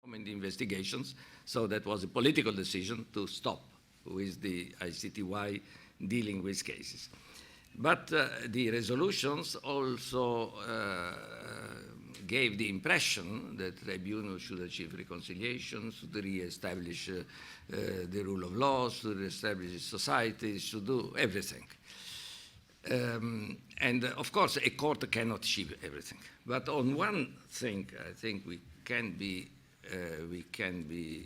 in the investigations. So that was a political decision to stop with the ICTY dealing with cases. But the resolutions also gave the impression that the tribunal should achieve reconciliation, should re-establish the rule of law, should re-establish society, should do everything. And of course, a court cannot achieve everything. But on one thing, I think we can be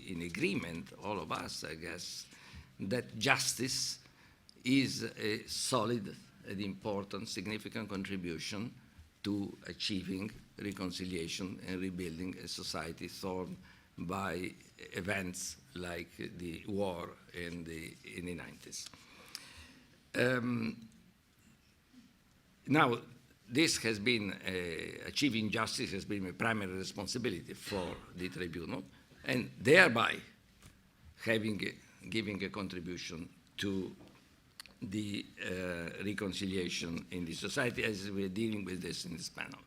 in agreement, all of us, I guess, that justice is a solid and important, significant contribution to achieving reconciliation and rebuilding a society torn by events like the war in the 90s. Now, this has been, achieving justice has been a primary responsibility for the tribunal, and thereby giving a contribution to the reconciliation in the society, as we're dealing with this in this panel.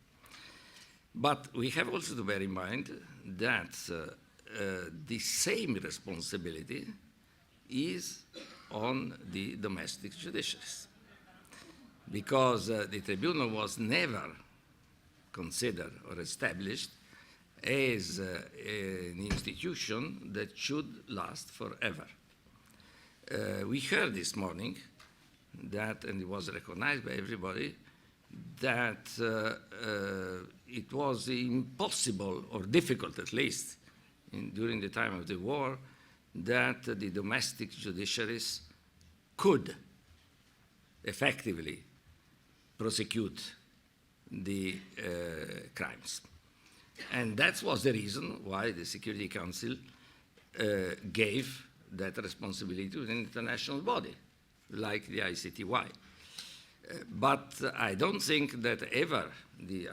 But we have also to bear in mind that the same responsibility is on the domestic judiciaries, because the tribunal was never considered or established as an institution that should last forever. We heard this morning that, and it was recognized by everybody, that it was impossible, or difficult at least, during the time of the war, that the domestic judiciaries could effectively prosecute the crimes. And that was the reason why the Security Council gave that responsibility to an international body, like the ICTY. But I don't think that ever the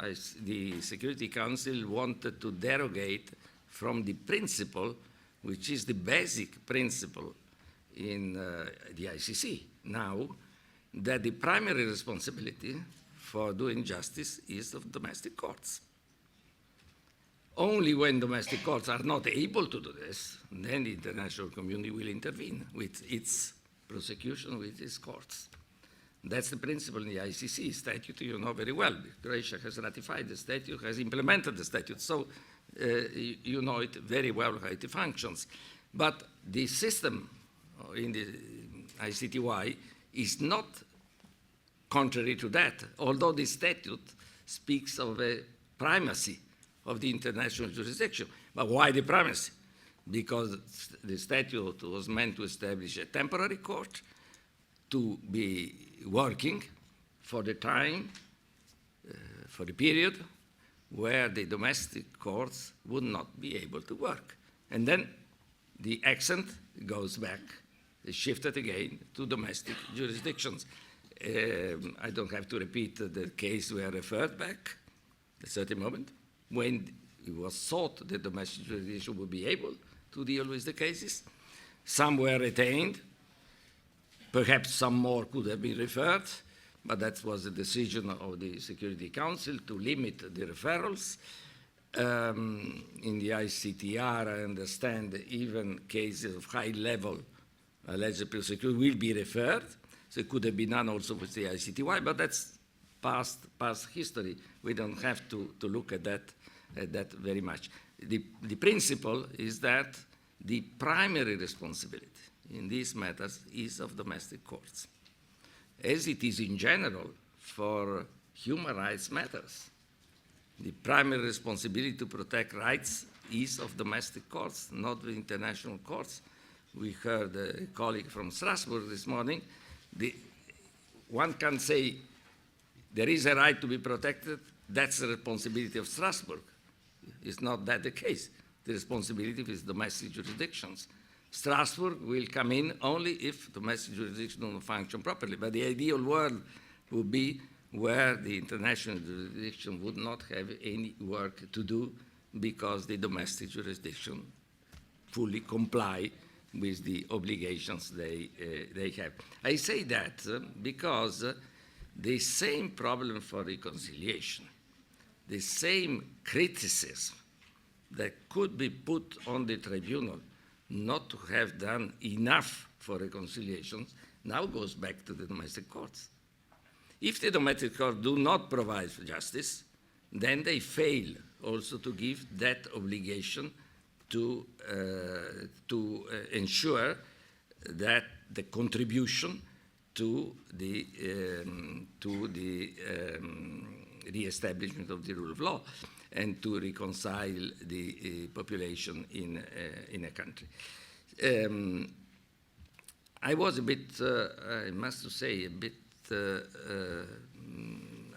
Security Council wanted to derogate from the principle, which is the basic principle in the ICC now, that the primary responsibility for doing justice is of domestic courts. Only when domestic courts are not able to do this, then the international community will intervene with its prosecution, with its courts. That's the principle in the ICC statute, you know very well. Croatia has ratified the statute, has implemented the statute, so you know it very well how it functions. But the system in the ICTY is not contrary to that, although the statute speaks of a primacy of the international jurisdiction. But why the primacy? Because the statute was meant to establish a temporary court to be working for the time, for the period where the domestic courts would not be able to work. And then the accent goes back, is shifted again to domestic jurisdictions. I don't have to repeat the case we are referred back at a certain moment when it was thought that domestic jurisdiction would be able to deal with the cases. Some were retained. Perhaps some more could have been referred, but that was the decision of the Security Council to limit the referrals. In the ICTR, I understand even cases of high level alleged prosecution will be referred. So it could have been done also with the ICTY, but that's past history. We don't have to look at that very much. The principle is that the primary responsibility in these matters is of domestic courts, as it is in general for human rights matters. The primary responsibility to protect rights is of domestic courts, not the international courts. We heard a colleague from Strasbourg this morning. One can say there is a right to be protected, that's the responsibility of Strasbourg. Is not that the case? The responsibility is domestic jurisdictions. Strasbourg will come in only if domestic jurisdiction don't function properly, but the ideal world would be where the international jurisdiction would not have any work to do because the domestic jurisdiction fully comply with the obligations they have. I say that because the same problem for reconciliation, the same criticism that could be put on the tribunal not to have done enough for reconciliations now goes back to the domestic courts. If the domestic courts do not provide for justice, then they fail also to give that obligation to ensure that the contribution to the re-establishment of the rule of law and to reconcile the population in a country. I was a bit, I must say, a bit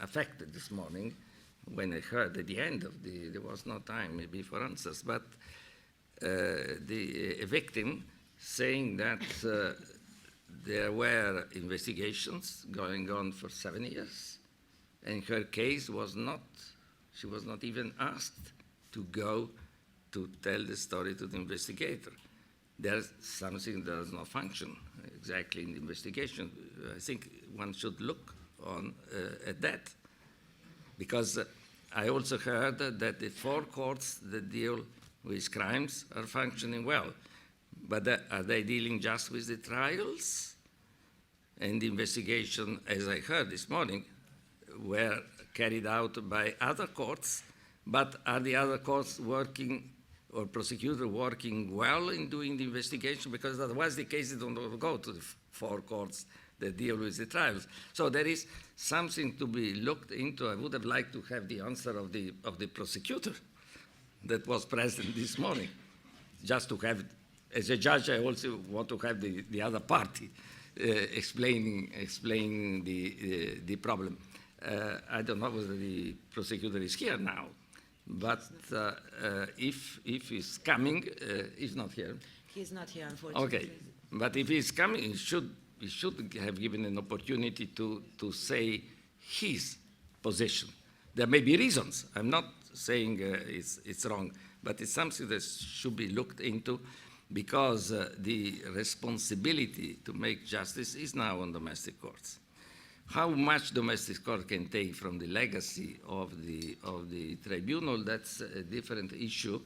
affected this morning when I heard at the end of there was no time maybe for answers, but a victim saying that there were investigations going on for 7 years, and her case was not, she was not even asked to go to tell the story to the investigator. There's something that does not function exactly in the investigation. I think one should look on at that, because I also heard that the 4 courts that deal with crimes are functioning well, but are they dealing just with the trials? And the investigation, as I heard this morning, were carried out by other courts, but are the other courts working or prosecutor working well in doing the investigation? Because otherwise the cases don't go to the 4 courts that deal with the trials. So there is something to be looked into. I would have liked to have the answer of the prosecutor that was present this morning, just to have, as a judge, I also want to have the other party explaining the problem. I don't know whether the prosecutor is here now, but if he's coming, he's not here. He's not here, unfortunately. Okay, but if he's coming, he should have given an opportunity to say his position. There may be reasons. I'm not saying it's wrong, but it's something that should be looked into, because the responsibility to make justice is now on domestic courts. How much domestic court can take from the legacy of the tribunal, that's a different issue.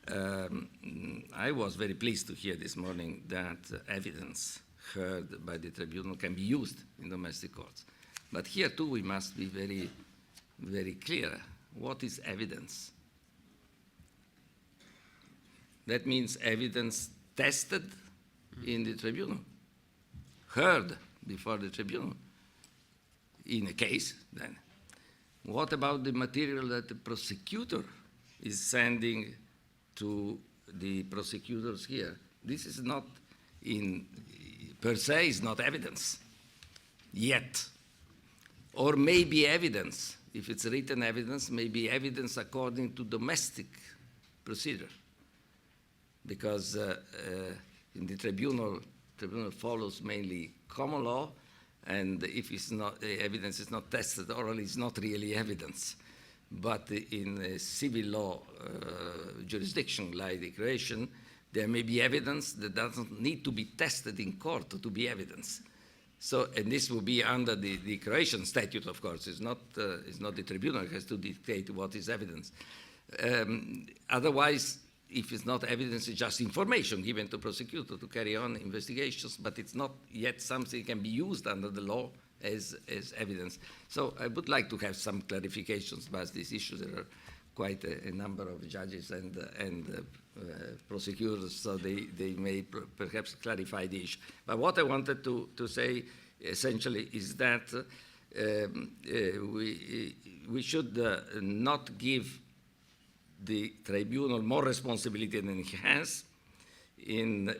I was very pleased to hear this morning that evidence heard by the tribunal can be used in domestic courts. But here too we must be very, very clear. What is evidence? That means evidence tested in the tribunal, heard before the tribunal in a case then. What about the material that the prosecutor is sending to the prosecutors here? This is not per se is not evidence yet, or maybe evidence. If it's written evidence, maybe evidence according to domestic procedure, because in the tribunal follows mainly common law, and if it's not, evidence is not tested orally, it's not really evidence. But in a civil law jurisdiction like the Croatian, there may be evidence that doesn't need to be tested in court to be evidence. So, and this will be under the Croatian statute, of course. It's not the tribunal that has to dictate what is evidence. Otherwise, if it's not evidence, it's just information given to prosecutor to carry on investigations, but it's not yet something that can be used under the law as evidence. So I would like to have some clarifications about these issues. There are quite a number of judges and prosecutors, so they may perhaps clarify the issue. But what I wanted to say essentially is that we should not give the tribunal more responsibility than it has,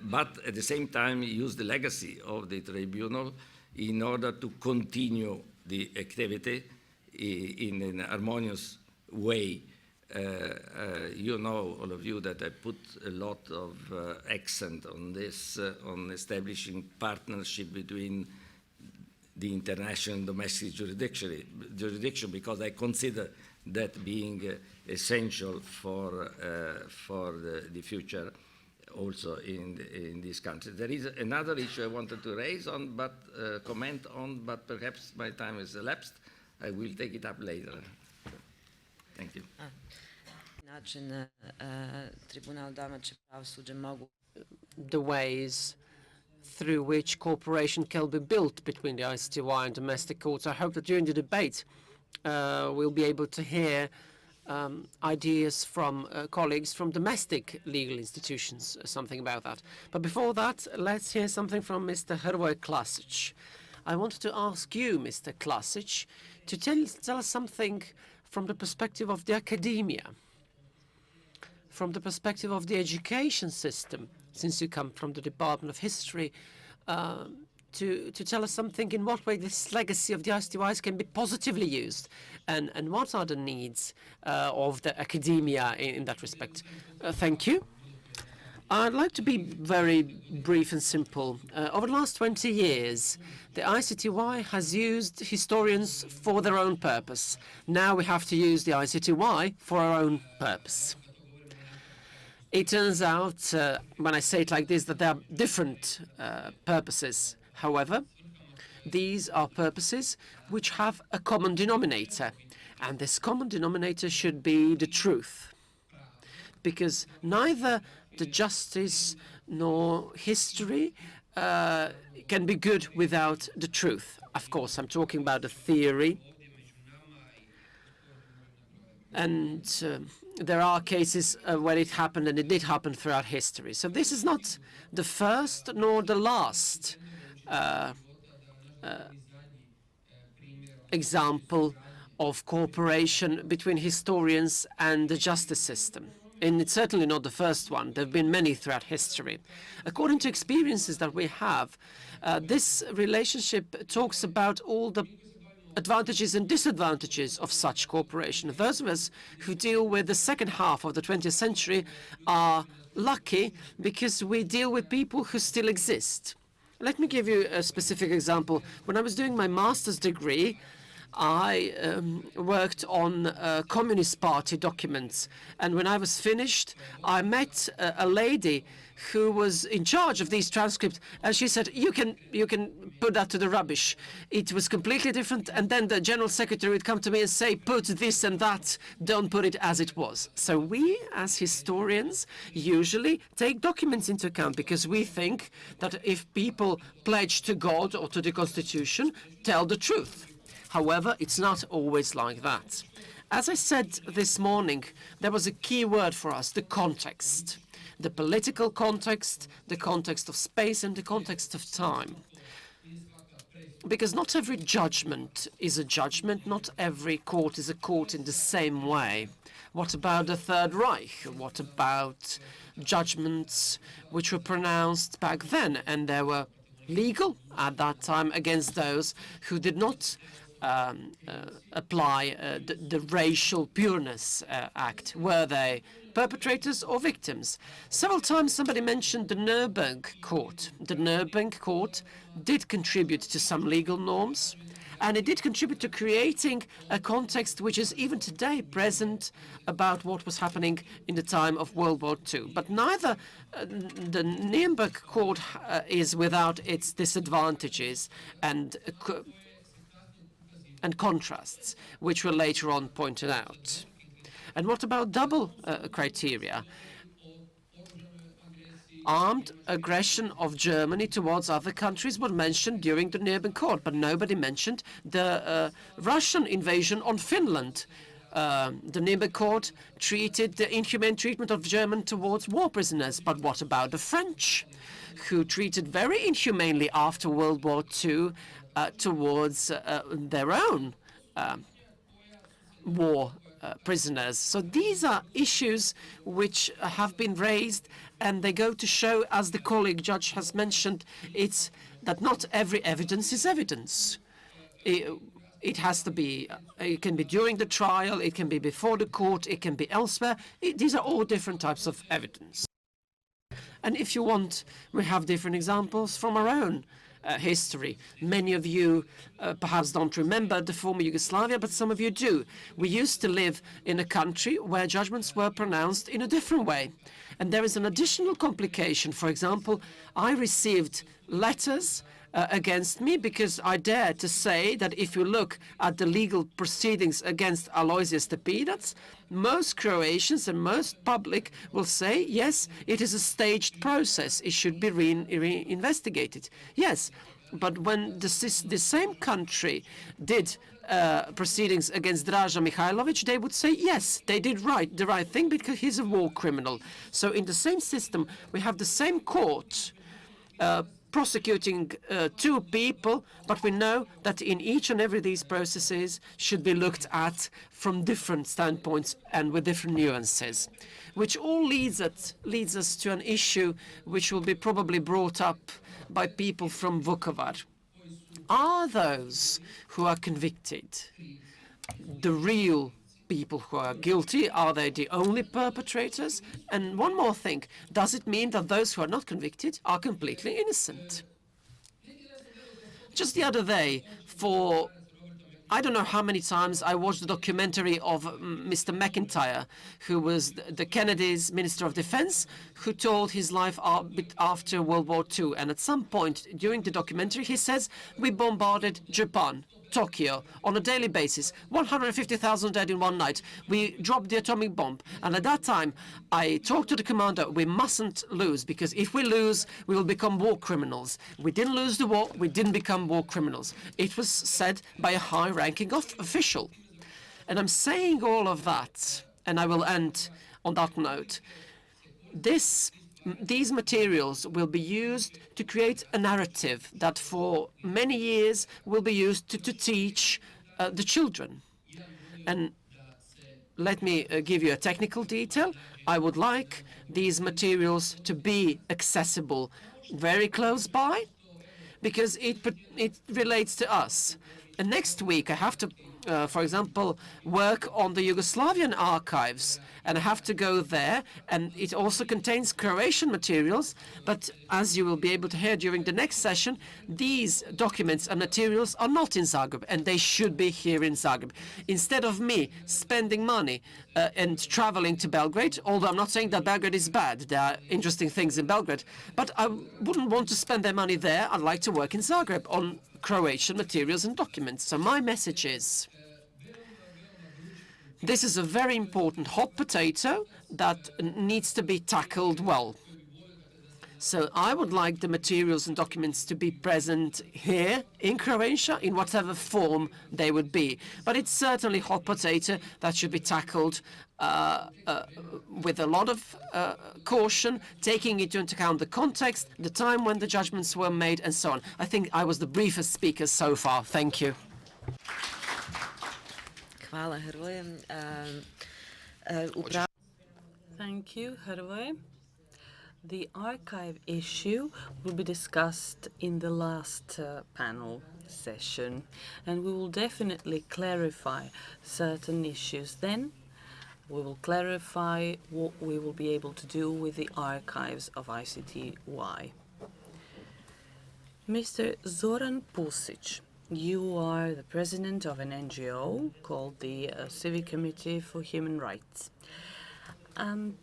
but at the same time use the legacy of the tribunal in order to continue the activity in an harmonious way. You know, all of you, that I put a lot of accent on this, on establishing partnership between the international and domestic jurisdiction, because I consider that being essential for the future also in this country. There is another issue I wanted to raise on, but comment on, but perhaps my time has elapsed. I will take it up later. Thank you. the ways through which cooperation can be built between the ICTY and domestic courts. I hope that during the debate we'll be able to hear ideas from colleagues from domestic legal institutions, something about that. But before that, let's hear something from Mr. Hrvoje Klasic. I wanted to ask you, Mr. Klasic, to tell us something from the perspective of the academia, from the perspective of the education system, since you come from the Department of History, to tell us something in what way this legacy of the ICTYs can be positively used, and what are the needs of the academia in that respect. Thank you. I'd like to be very brief and simple. Over the last 20 years, the ICTY has used historians for their own purpose. Now we have to use the ICTY for our own purpose. It turns out, when I say it like this, that there are different purposes. However, these are purposes which have a common denominator, and this common denominator should be the truth, because neither the justice nor history can be good without the truth. Of course, I'm talking about the theory, and there are cases where it happened, and it did happen throughout history. So this is not the first nor the last example of cooperation between historians and the justice system. And it's certainly not the first one. There have been many throughout history. According to experiences that we have, this relationship talks about all the advantages and disadvantages of such cooperation. Those of us who deal with the second half of the 20th century are lucky because we deal with people who still exist. Let me give you a specific example. When I was doing my master's degree, I worked on Communist Party documents. And when I was finished, I met a lady who was in charge of these transcripts, and she said, you can put that to the rubbish. It was completely different. And then the general secretary would come to me and say, put this and that, don't put it as it was. So we, as historians, usually take documents into account because we think that if people pledge to God or to the Constitution, tell the truth. However, it's not always like that. As I said this morning, there was a key word for us, the context. The political context, the context of space, and the context of time. Because not every judgment is a judgment, not every court is a court in the same way. What about the Third Reich? What about judgments which were pronounced back then, and they were legal at that time against those who did not apply the Racial Pureness Act? Were they perpetrators or victims? Several times somebody mentioned the Nuremberg Court. The Nuremberg Court did contribute to some legal norms, and it did contribute to creating a context which is even today present about what was happening in the time of World War II. But neither the Nuremberg Court is without its disadvantages and contrasts, which were later on pointed out. And what about double criteria? Armed aggression of Germany towards other countries was mentioned during the Nuremberg Court, but nobody mentioned the Russian invasion on Finland. The Nuremberg Court treated the inhumane treatment of Germans towards war prisoners, but what about the French, who treated very inhumanely after World War II towards their own war prisoners? So these are issues which have been raised, and they go to show, as the colleague judge has mentioned, it's that not every evidence is evidence. It has to be, it can be during the trial, it can be before the court, it can be elsewhere. These are all different types of evidence. And if you want, we have different examples from our own history. Many of you perhaps don't remember the former Yugoslavia, but some of you do. We used to live in a country where judgments were pronounced in a different way. And there is an additional complication. For example, I received letters against me because I dare to say that if you look at the legal proceedings against Alojzia Stepinac, most Croatians and most public will say, yes, it is a staged process. It should be reinvestigated. Yes, but when the same country did proceedings against Draža Mihailovic, they would say, yes, they did the right thing because he's a war criminal. So in the same system, we have the same court prosecuting two people, but we know that in each and every of these processes should be looked at from different standpoints and with different nuances, which all leads us to an issue which will be probably brought up by people from Vukovar. Are those who are convicted the real people who are guilty? Are they the only perpetrators? And one more thing, does it mean that those who are not convicted are completely innocent? Just the other day, for I don't know how many times I watched the documentary of Mr. McIntyre, who was the Kennedy's Minister of Defense, who told his life after World War II. And at some point during the documentary, he says, we bombarded Japan, Tokyo, on a daily basis, 150,000 dead in one night. We dropped the atomic bomb. And at that time, I talked to the commander, we mustn't lose, because if we lose, we will become war criminals. We didn't lose the war, we didn't become war criminals. It was said by a high-ranking official. And I'm saying all of that, and I will end on that note. These materials will be used to create a narrative that for many years will be used to teach the children. And let me give you a technical detail. I would like these materials to be accessible very close by, because it relates to us. And next week I have to, for example, work on the Yugoslavian archives, and I have to go there, and it also contains Croatian materials. But as you will be able to hear during the next session, these documents and materials are not in Zagreb, and they should be here in Zagreb. Instead of me spending money and traveling to Belgrade, although I'm not saying that Belgrade is bad, there are interesting things in Belgrade, but I wouldn't want to spend their money there. I'd like to work in Zagreb on Croatian materials and documents. So my message is, this is a very important hot potato that needs to be tackled well. So I would like the materials and documents to be present here in Croatia in whatever form they would be. But it's certainly hot potato that should be tackled with a lot of caution, taking into account the context, the time when the judgments were made, and so on. I think I was the briefest speaker so far. Thank you. Hvala, Hrvoje. Thank you, Hrvoje. The archive issue will be discussed in the last panel session, and we will definitely clarify certain issues then. We will clarify what we will be able to do with the archives of ICTY. Mr. Zoran Pusic, you are the president of an NGO called the Civic Committee for Human Rights. And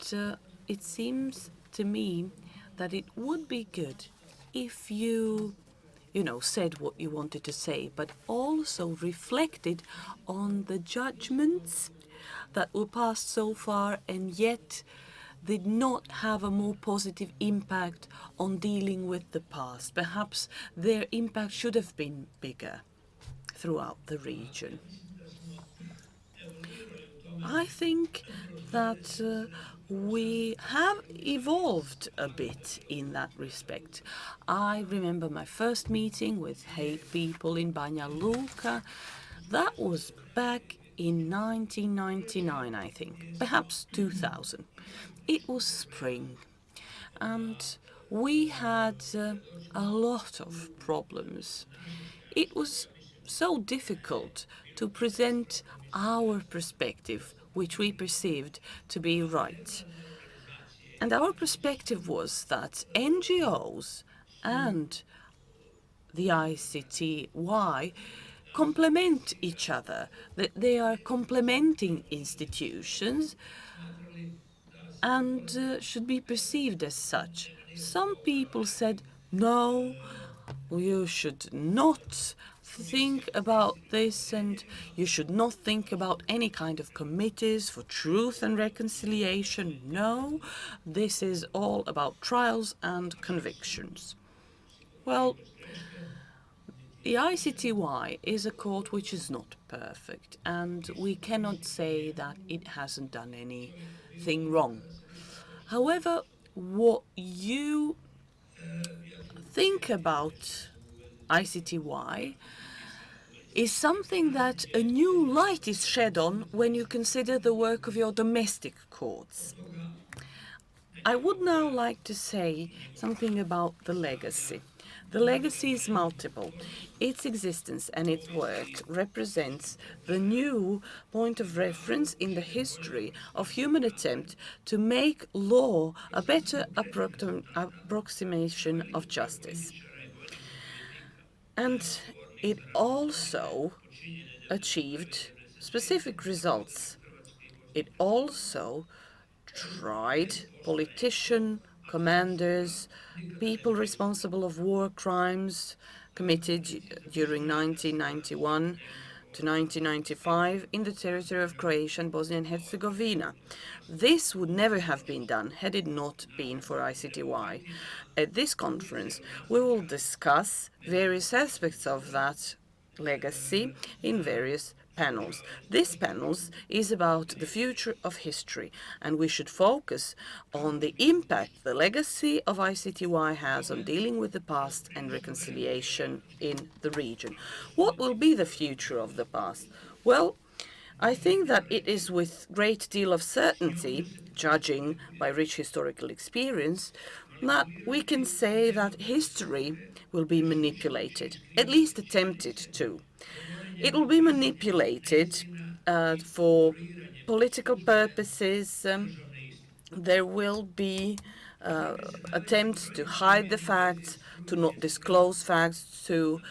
it seems to me that it would be good if you said what you wanted to say, but also reflected on the judgments that were passed so far and yet did not have a more positive impact on dealing with the past. Perhaps their impact should have been bigger throughout the region. I think that we have evolved a bit in that respect. I remember my first meeting with hate people in Banja Luka. That was back in 1999, I think, perhaps 2000. It was spring, and we had a lot of problems. It was so difficult to present our perspective, which we perceived to be right. And our perspective was that NGOs and the ICTY complement each other, that they are complementing institutions and should be perceived as such. Some people said, no, You should not think about this, and you should not think about any kind of committees for truth and reconciliation. No, this is all about trials and convictions. Well, the ICTY is a court which is not perfect, and we cannot say that it hasn't done anything wrong. However, what you think about ICTY is something that a new light is shed on when you consider the work of your domestic courts. I would now like to say something about the legacy. The legacy is multiple. Its existence and its work represents the new point of reference in the history of human attempt to make law a better approximation of justice. And it also achieved specific results. It also tried politicians, commanders, people responsible of war crimes committed during 1991 to 1995 in the territory of Croatia and Bosnia and Herzegovina. This would never have been done had it not been for ICTY. At this conference, we will discuss various aspects of that legacy in various panels. This panels is about the future of history, and we should focus on the impact the legacy of ICTY has on dealing with the past and reconciliation in the region. What will be the future of the past? Well, I think that it is with great deal of certainty, judging by rich historical experience, that we can say that history will be manipulated, at least attempted to. It will be manipulated for political purposes. There will be attempts to hide the facts, to not disclose facts, to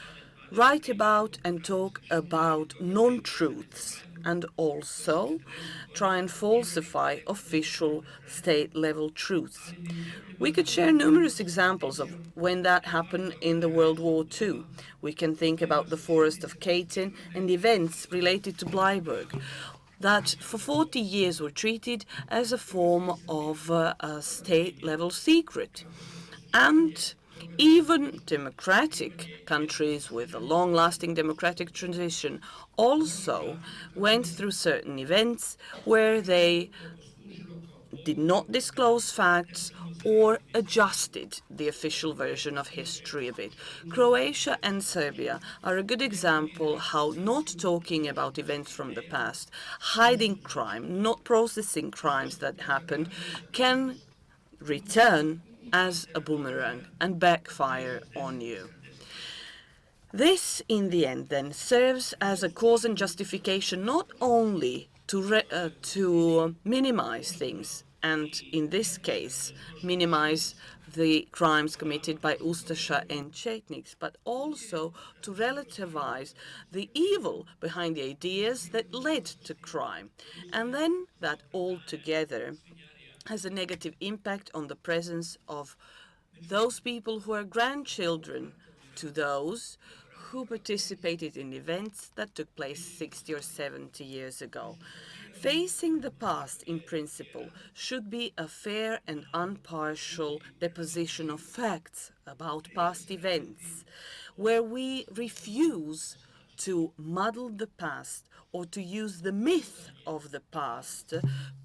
write about and talk about non-truths, and also try and falsify official state-level truths. We could share numerous examples of when that happened in the World War II. We can think about the Forest of Katyn and events related to Bleiburg that for 40 years were treated as a form of a state-level secret. And even democratic countries with a long-lasting democratic transition also went through certain events where they did not disclose facts or adjusted the official version of history a bit. Croatia and Serbia are a good example how not talking about events from the past, hiding crime, not processing crimes that happened, can return as a boomerang and backfire on you. This, in the end, then, serves as a cause and justification not only to minimize things, and in this case, minimize the crimes committed by Ustasha and Chetniks, but also to relativize the evil behind the ideas that led to crime. And then that all together has a negative impact on the presence of those people who are grandchildren to those who participated in events that took place 60 or 70 years ago. Facing the past, in principle, should be a fair and impartial deposition of facts about past events, where we refuse to muddle the past or to use the myth of the past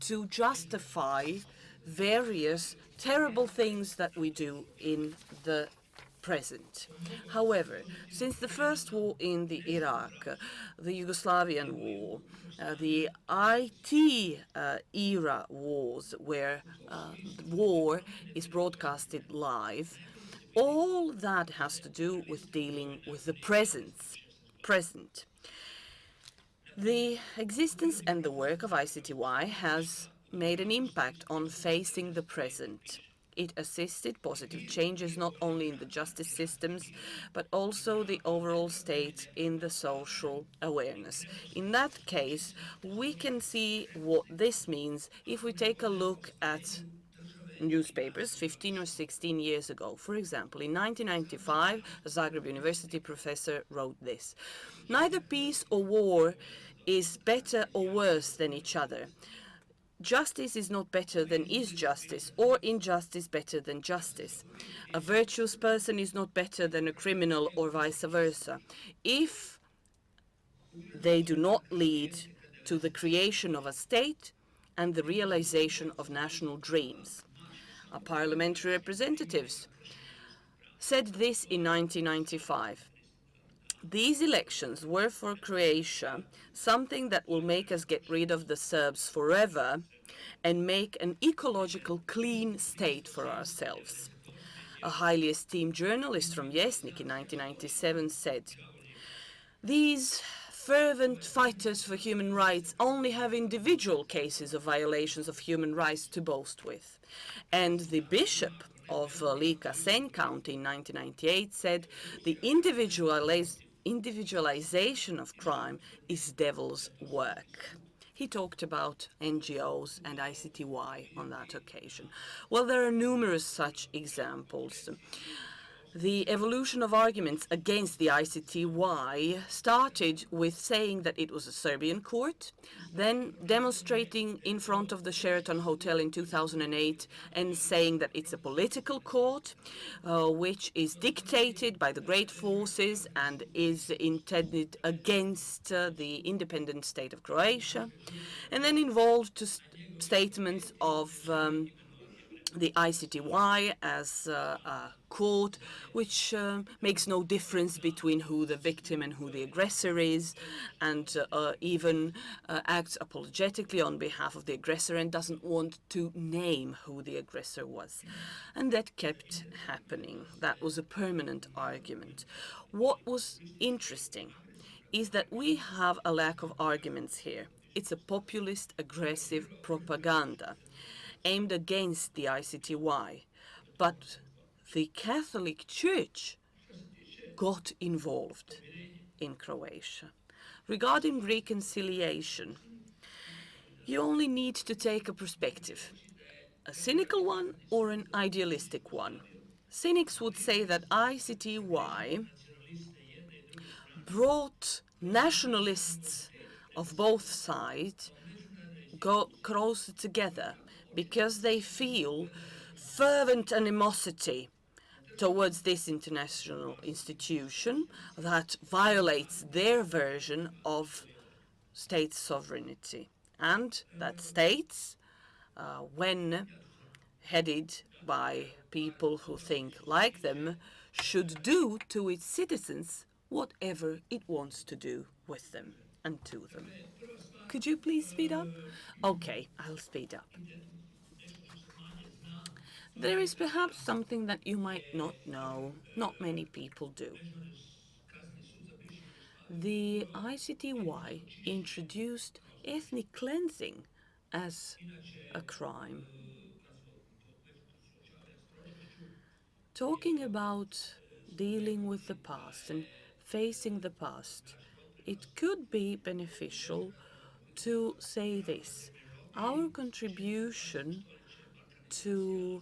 to justify various terrible things that we do in the present. However, since the first war in the Iraq, the Yugoslavian war, the IT era wars, where war is broadcasted live, all that has to do with dealing with the present. The existence and the work of ICTY has made an impact on facing the present. It assisted positive changes not only in the justice systems, but also the overall state in the social awareness. In that case, we can see what this means if we take a look at newspapers 15 or 16 years ago. For example, in 1995, a Zagreb University professor wrote this: "Neither peace or war is better or worse than each other. Justice is not better than is justice, or injustice better than justice. A virtuous person is not better than a criminal, or vice versa, if they do not lead to the creation of a state and the realization of national dreams." Our parliamentary representatives said this in 1995. "These elections were for Croatia something that will make us get rid of the Serbs forever and make an ecological clean state for ourselves." A highly esteemed journalist from Vjesnik in 1997 said, "These fervent fighters for human rights only have individual cases of violations of human rights to boast with." And the bishop of Lika Sen County in 1998 said, "The individualization of crime is devil's work." He talked about NGOs and ICTY on that occasion. Well, there are numerous such examples. The evolution of arguments against the ICTY started with saying that it was a Serbian court, then demonstrating in front of the Sheraton Hotel in 2008 and saying that it's a political court, which is dictated by the great forces and is intended against the independent state of Croatia, and then involved to statements of the ICTY as a court which makes no difference between who the victim and who the aggressor is, and even acts apologetically on behalf of the aggressor and doesn't want to name who the aggressor was. And that kept happening. That was a permanent argument. What was interesting is that we have a lack of arguments here. It's a populist, aggressive propaganda aimed against the ICTY, but the Catholic Church got involved in Croatia. Regarding reconciliation, you only need to take a perspective, a cynical one or an idealistic one. Cynics would say that ICTY brought nationalists of both sides go closer together because they feel fervent animosity towards this international institution that violates their version of state sovereignty, and that states, when headed by people who think like them, should do to its citizens whatever it wants to do with them and to them. Could you please speed up? Okay, I'll speed up. There is perhaps something that you might not know, not many people do. The ICTY introduced ethnic cleansing as a crime. Talking about dealing with the past and facing the past, it could be beneficial to say this: our contribution to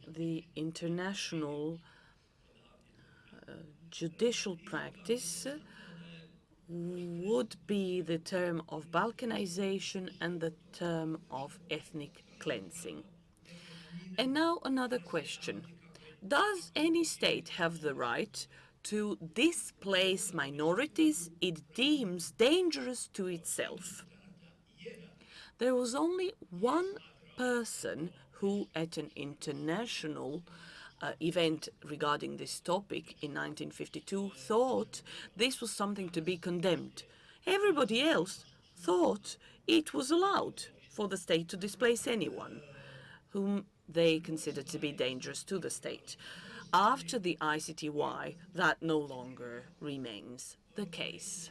the international judicial practice would be the term of Balkanization and the term of ethnic cleansing. And now another question. Does any state have the right to displace minorities it deems dangerous to itself? There was only one person who, at an international event regarding this topic in 1952, thought this was something to be condemned. Everybody else thought it was allowed for the state to displace anyone whom they considered to be dangerous to the state. After the ICTY, that no longer remains the case.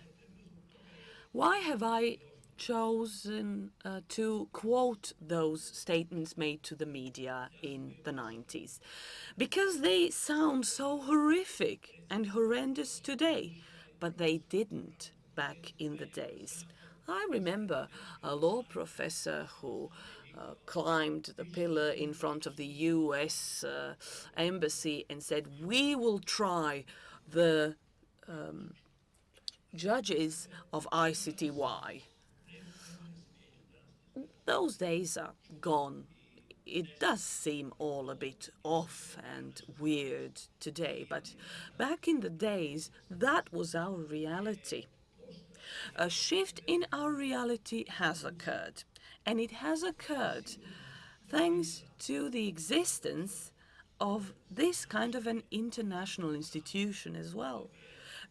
Why have I chosen to quote those statements made to the media in the 90s? Because they sound so horrific and horrendous today, but they didn't back in the days. I remember a law professor who climbed the pillar in front of the US embassy and said, "We will try the judges of ICTY." Those days are gone. It does seem all a bit off and weird today, but back in the days, that was our reality. A shift in our reality has occurred, and it has occurred thanks to the existence of this kind of an international institution as well.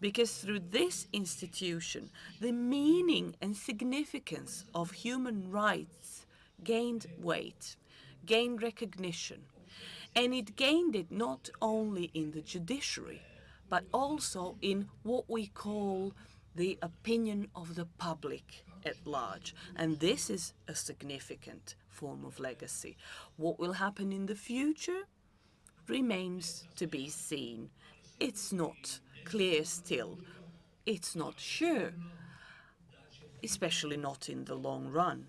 Because through this institution, the meaning and significance of human rights gained weight, gained recognition. And it gained it not only in the judiciary, but also in what we call the opinion of the public at large. And this is a significant form of legacy. What will happen in the future remains to be seen. It's not clear still. It's not sure, especially not in the long run.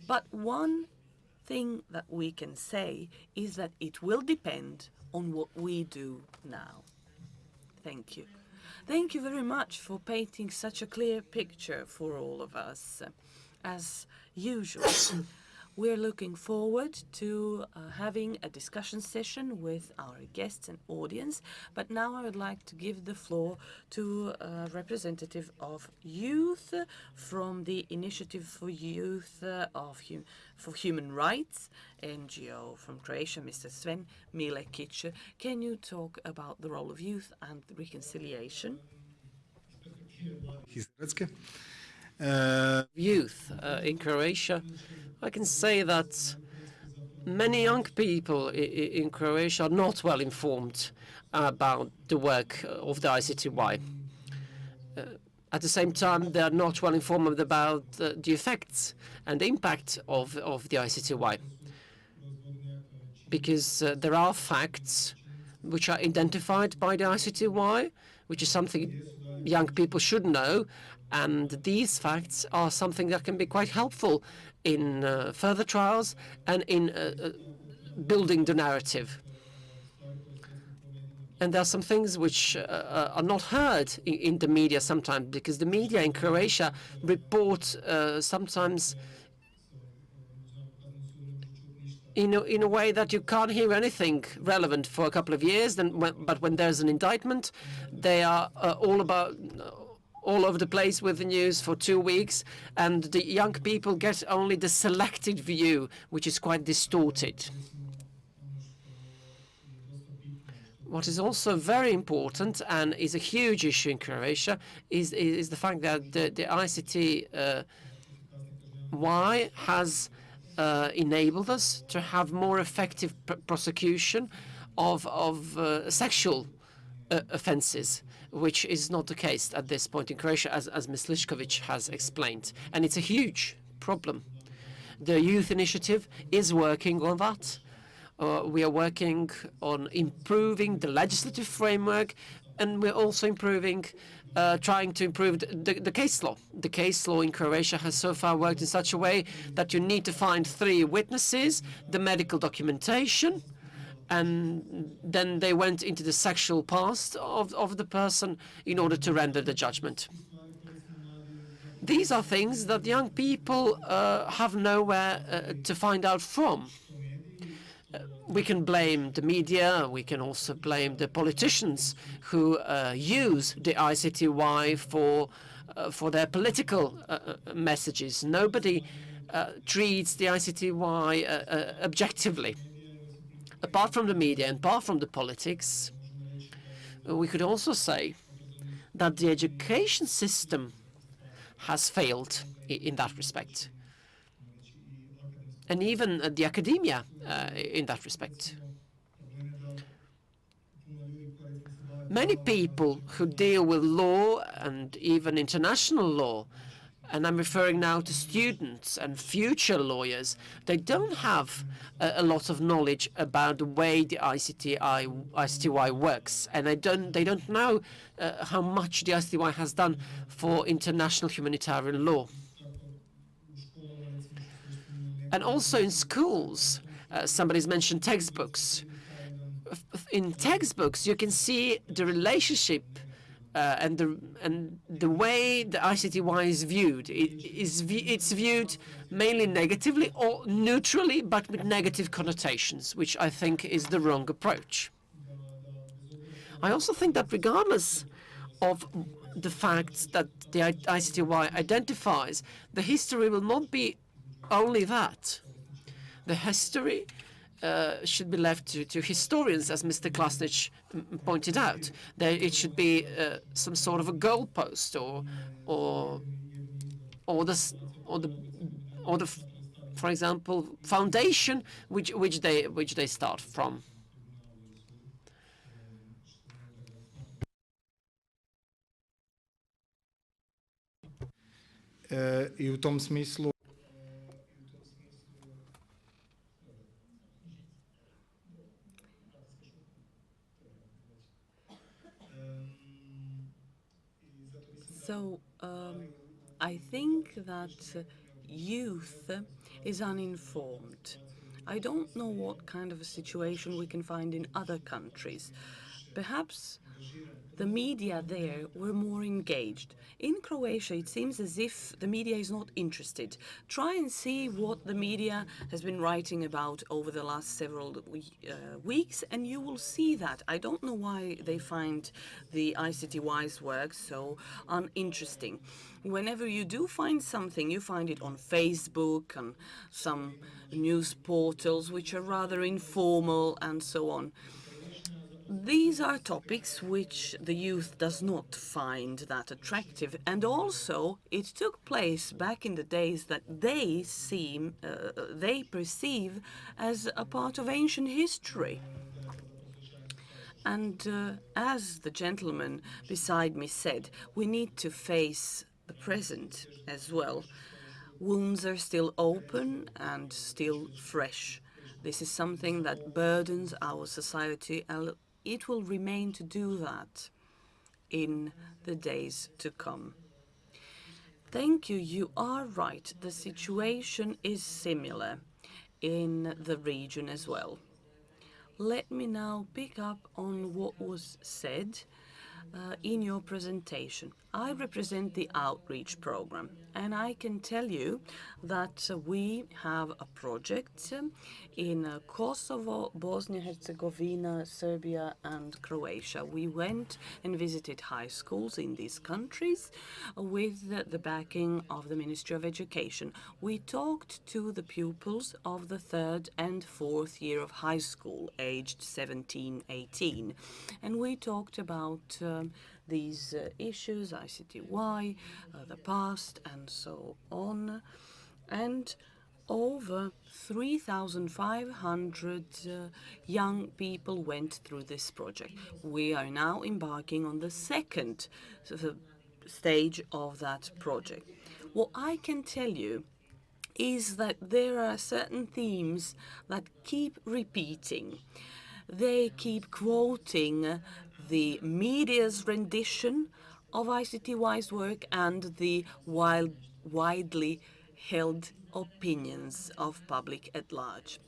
But one thing that we can say is that it will depend on what we do now. Thank you. Thank you very much for painting such a clear picture for all of us. As usual, we're looking forward to having a discussion session with our guests and audience. But now I would like to give the floor to a representative of youth from the Initiative for Youth for Human Rights, NGO from Croatia, Mr. Sven Milekic. Can you talk about the role of youth and reconciliation? Youth in Croatia, I can say that many young people in Croatia are not well informed about the work of the ICTY. At the same time, they are not well informed about the effects and the impact of the ICTY, because there are facts which are identified by the ICTY, which is something young people should know, and these facts are something that can be quite helpful in further trials and in building the narrative. And there are some things which are not heard in the media sometimes, because the media in Croatia report sometimes in a way that you can't hear anything relevant for a couple of years. But when there's an indictment, they are all over the place with the news for 2 weeks, and the young people get only the selected view, which is quite distorted. What is also very important and is a huge issue in Croatia is the fact that the ICTY has enabled us to have more effective prosecution of sexual offences, which is not the case at this point in Croatia, as Ms. Lišković has explained. And it's a huge problem. The Youth Initiative is working on that. We are working on improving the legislative framework, and we're also trying to improve the case law. The case law in Croatia has so far worked in such a way that you need to find 3 witnesses, the medical documentation, and then they went into the sexual past of the person in order to render the judgment. These are things that young people have nowhere to find out from. We can blame the media, we can also blame the politicians who use the ICTY for their political messages. Nobody treats the ICTY objectively. Apart from the media and apart from the politics, we could also say that the education system has failed in that respect, and even the academia in that respect. Many people who deal with law and even international law, and I'm referring now to students and future lawyers, they don't have a lot of knowledge about the way the ICTY works, and they don't know how much the ICTY has done for international humanitarian law. And also in schools, somebody's mentioned textbooks. In textbooks, you can see the relationship and the way the ICTY is viewed. It's viewed mainly negatively or neutrally, but with negative connotations, which I think is the wrong approach. I also think that regardless of the facts that the ICTY identifies, the history will not be only that. The history should be left to historians, as Mr. Klasnich pointed out. It should be some sort of a goalpost, for example, foundation which they start from. I u tom smislu So I think that youth is uninformed. I don't know what kind of a situation we can find in other countries. Perhaps the media there were more engaged. In Croatia, it seems as if the media is not interested. Try and see what the media has been writing about over the last several weeks, and you will see that. I don't know why they find the ICTY's work so uninteresting. Whenever you do find something, you find it on Facebook, on some news portals, which are rather informal and so on. These are topics which the youth does not find that attractive, and also it took place back in the days that they perceive as a part of ancient history. And as the gentleman beside me said, we need to face the present as well. Wounds are still open and still fresh. This is something that burdens our society, and it will remain to do that in the days to come. Thank you. You are right. The situation is similar in the region as well. Let me now pick up on what was said in your presentation. I represent the outreach program, and I can tell you that we have a project in Kosovo, Bosnia-Herzegovina, Serbia, and Croatia. We went and visited high schools in these countries with the backing of the Ministry of Education. We talked to the pupils of the third and fourth year of high school, aged 17, 18, and we talked about these issues, ICTY, the past, and so on. And over 3,500 young people went through this project. We are now embarking on the second stage of that project. What I can tell you is that there are certain themes that keep repeating. They keep quoting the media's rendition of ICTY's work and the widely held opinions of public at large.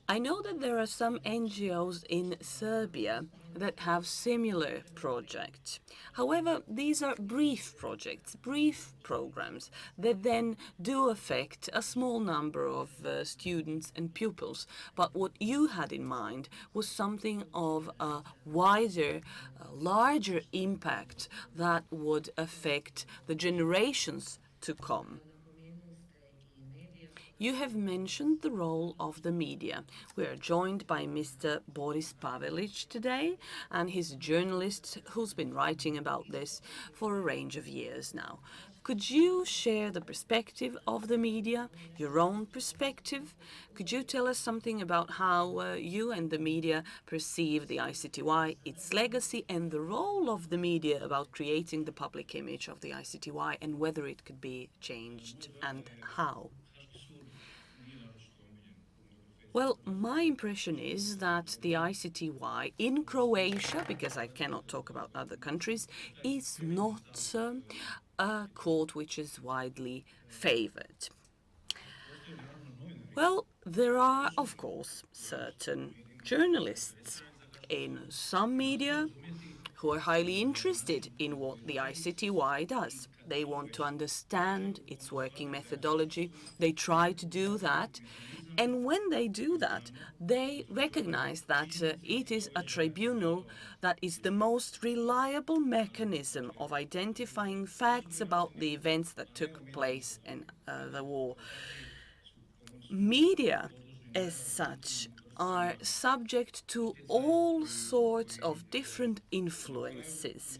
I know that there are some NGOs in Serbia that have similar projects. However, these are brief projects, brief programs that then do affect a small number of students and pupils. But what you had in mind was something of a wider, larger impact that would affect the generations to come. You have mentioned the role of the media. We are joined by Mr. Boris Pavelic today, and he's a journalist who's been writing about this for a range of years now. Could you share the perspective of the media, your own perspective? Could you tell us something about how you and the media perceive the ICTY, its legacy, and the role of the media about creating the public image of the ICTY, and whether it could be changed and how? Well, my impression is that the ICTY in Croatia, because I cannot talk about other countries, is not a court which is widely favored. Well, there are, of course, certain journalists in some media who are highly interested in what the ICTY does. They want to understand its working methodology. They try to do that. And when they do that, they recognize that it is a tribunal that is the most reliable mechanism of identifying facts about the events that took place in the war. Media, as such, are subject to all sorts of different influences.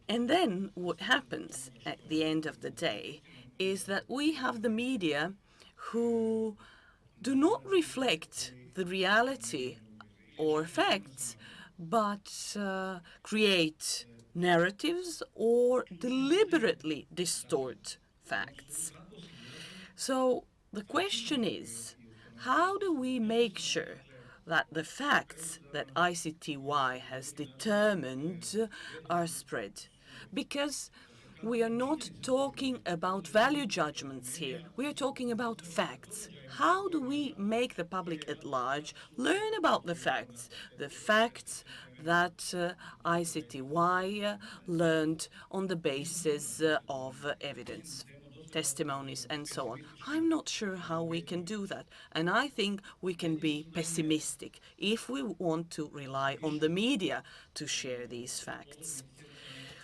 And then what happens at the end of the day is that we have the media who do not reflect the reality or facts, but create narratives or deliberately distort facts. So the question is, how do we make sure that the facts that ICTY has determined are spread? Because we are not talking about value judgments here. We are talking about facts. How do we make the public at large learn about the facts that ICTY learned on the basis of evidence, testimonies, and so on? I'm not sure how we can do that. And I think we can be pessimistic if we want to rely on the media to share these facts.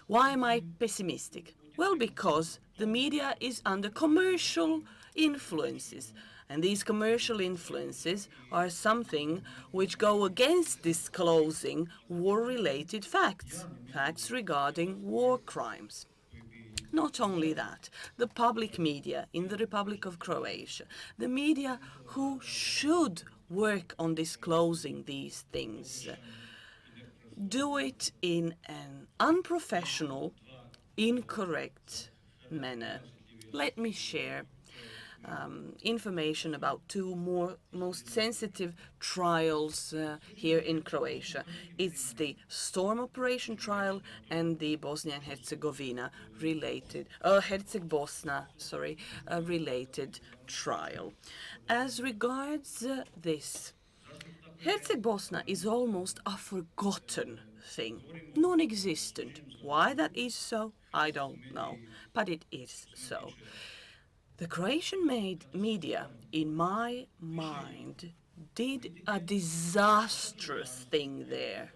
Why am I pessimistic? Well, because the media is under commercial influences. And these commercial influences are something which go against disclosing war-related facts, facts regarding war crimes. Not only that, the public media in the Republic of Croatia, the media who should work on disclosing these things, do it in an unprofessional, incorrect manner. Let me share information about two most sensitive trials here in Croatia. It's the Storm Operation trial and the Bosnia and Herzegovina related, Herceg-Bosna, related trial. As regards this, Herceg-Bosna is almost a forgotten thing, non-existent. Why that is so, I don't know, but it is so. The Croatian media, in my mind, did a disastrous thing there.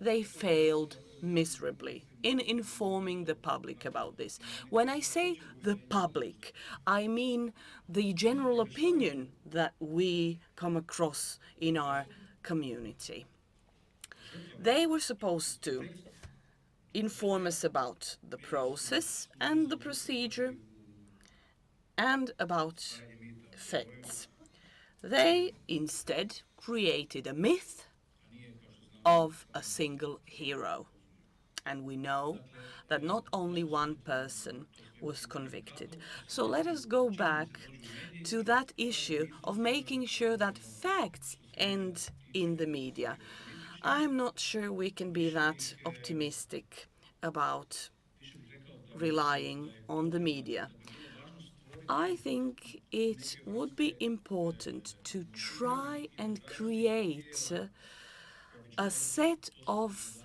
They failed miserably in informing the public about this. When I say the public, I mean the general opinion that we come across in our community. They were supposed to inform us about the process and the procedure and about facts. They instead created a myth of a single hero. And we know that not only one person was convicted. So let us go back to that issue of making sure that facts end in the media. I'm not sure we can be that optimistic about relying on the media. I think it would be important to try and create a set of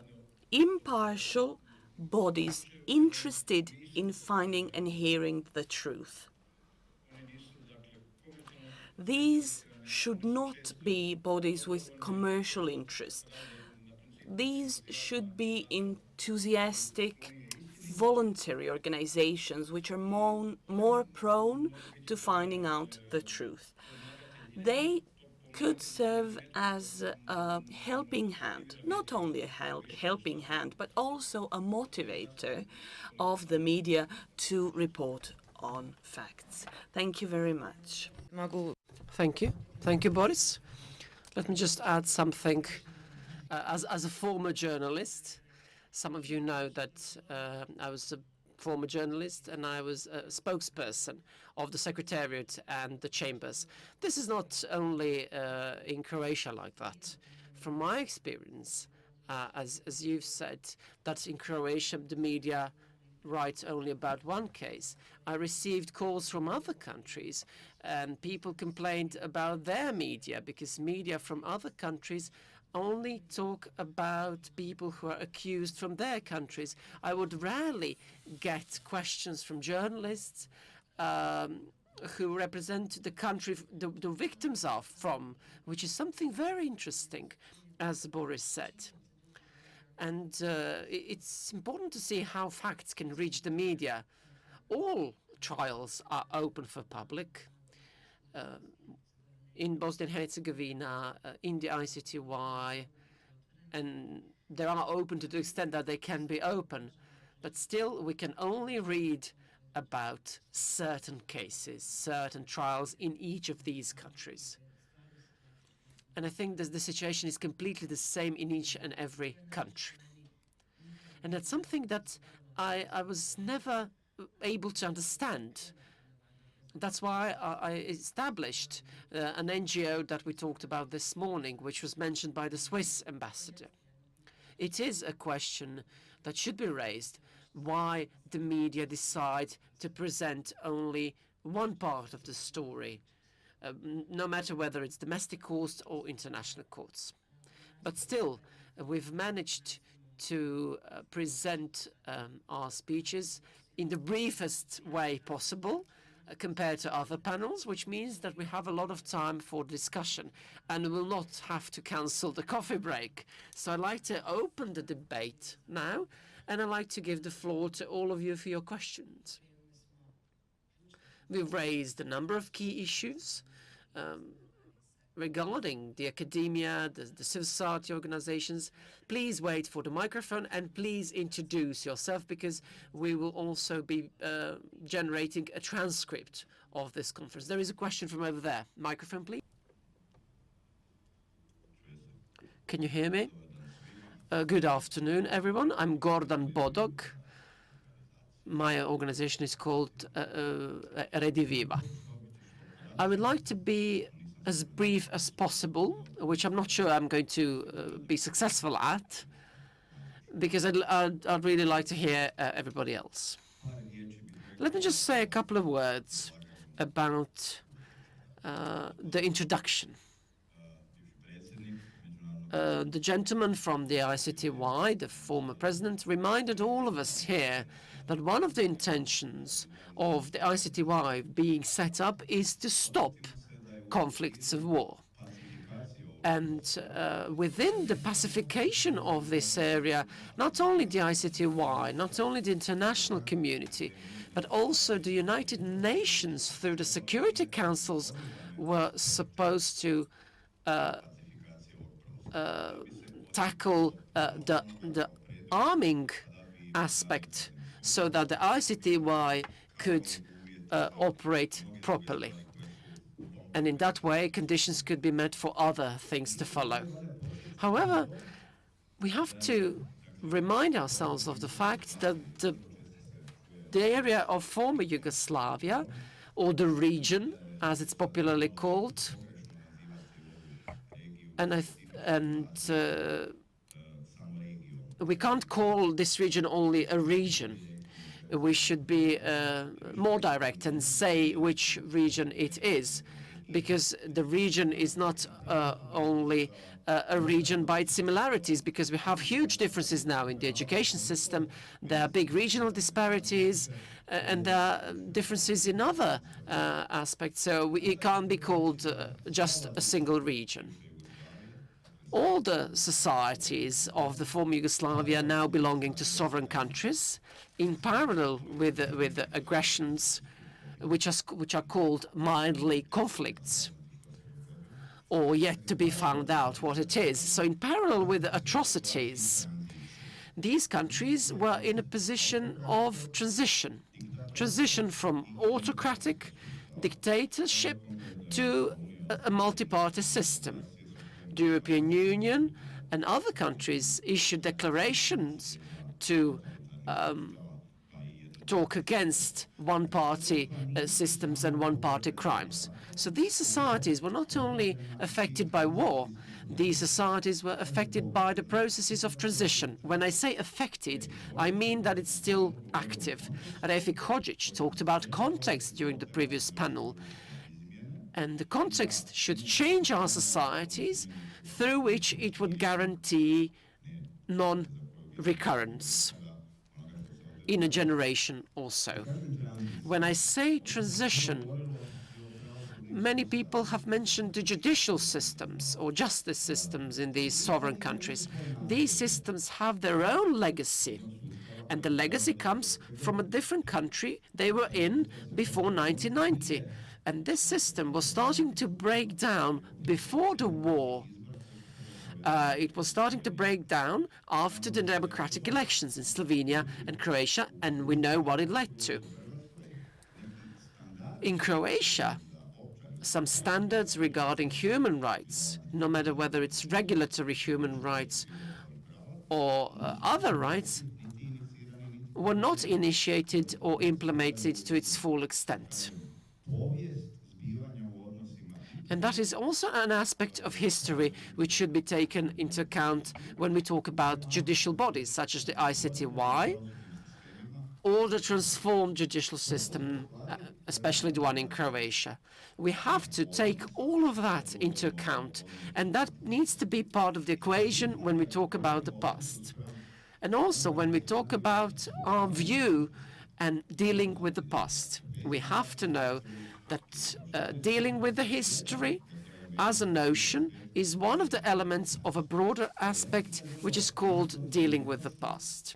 impartial bodies interested in finding and hearing the truth. These should not be bodies with commercial interest. These should be enthusiastic, voluntary organizations which are more prone to finding out the truth. They could serve as a helping hand, not only a helping hand, but also a motivator of the media to report on facts. Thank you very much. Thank you. Thank you, Boris. Let me just add something. As a former journalist, some of you know that I was a former journalist and I was a spokesperson of the Secretariat and the chambers. This is not only in Croatia like that. From my experience, as you've said, that in Croatia the media write only about one case. I received calls from other countries, and people complained about their media, because media from other countries only talk about people who are accused from their countries. I would rarely get questions from journalists who represent the country the victims are from, which is something very interesting, as Boris said. And it's important to see how facts can reach the media. All trials are open for public. In Bosnia and Herzegovina, in the ICTY, and they are open to the extent that they can be open. But still, we can only read about certain cases, certain trials in each of these countries. And I think that the situation is completely the same in each and every country. And that's something that I was never able to understand. That's why I established an NGO that we talked about this morning, which was mentioned by the Swiss ambassador. It is a question that should be raised, why the media decide to present only one part of the story, no matter whether it's domestic courts or international courts. But still, we've managed to present our speeches in the briefest way possible, compared to other panels, which means that we have a lot of time for discussion and will not have to cancel the coffee break. So I'd like to open the debate now, and I'd like to give the floor to all of you for your questions. We've raised a number of key issues regarding the academia, the civil society organizations. Please wait for the microphone and please introduce yourself, because we will also be generating a transcript of this conference. There is a question from over there. Microphone, please. Can you hear me? Good afternoon, everyone. I'm Gordon Bodok. My organization is called Rediviva. I would like to be as brief as possible, which I'm not sure I'm going to be successful at, because I'd really like to hear everybody else. Let me just say a couple of words about the introduction. The gentleman from the ICTY, the former president, reminded all of us here that one of the intentions of the ICTY being set up is to stop conflicts of war. And within the pacification of this area, not only the ICTY, not only the international community, but also the United Nations through the Security Councils were supposed to tackle the arming aspect so that the ICTY could operate properly. And in that way, conditions could be met for other things to follow. However, we have to remind ourselves of the fact that the area of former Yugoslavia, or the region, as it's popularly called, and we can't call this region only a region. We should be more direct and say which region it is, because the region is not only a region by its similarities, because we have huge differences now in the education system. There are big regional disparities, and there are differences in other aspects. So it can't be called just a single region. All the societies of the former Yugoslavia are now belonging to sovereign countries, in parallel with the aggressions which are called mildly conflicts, or yet to be found out what it is. So in parallel with the atrocities, these countries were in a position of transition from autocratic dictatorship to a multi-party system. The European Union and other countries issued declarations to talk against one-party systems and one-party crimes. So these societies were not only affected by war, these societies were affected by the processes of transition. When I say affected, I mean that it's still active. Refik Hodžić talked about context during the previous panel, and the context should change our societies through which it would guarantee non-recurrence in a generation or so. When I say transition, many people have mentioned the judicial systems or justice systems in these sovereign countries. These systems have their own legacy, and the legacy comes from a different country they were in before 1990. And this system was starting to break down before the war. It was starting to break down after the democratic elections in Slovenia and Croatia, and we know what it led to. In Croatia, some standards regarding human rights, no matter whether it's regulatory human rights or other rights, were not initiated or implemented to its full extent. And that is also an aspect of history which should be taken into account when we talk about judicial bodies, such as the ICTY or the transformed judicial system, especially the one in Croatia. We have to take all of that into account, and that needs to be part of the equation when we talk about the past. And also when we talk about our view and dealing with the past, we have to know that dealing with the history as a notion is one of the elements of a broader aspect which is called dealing with the past.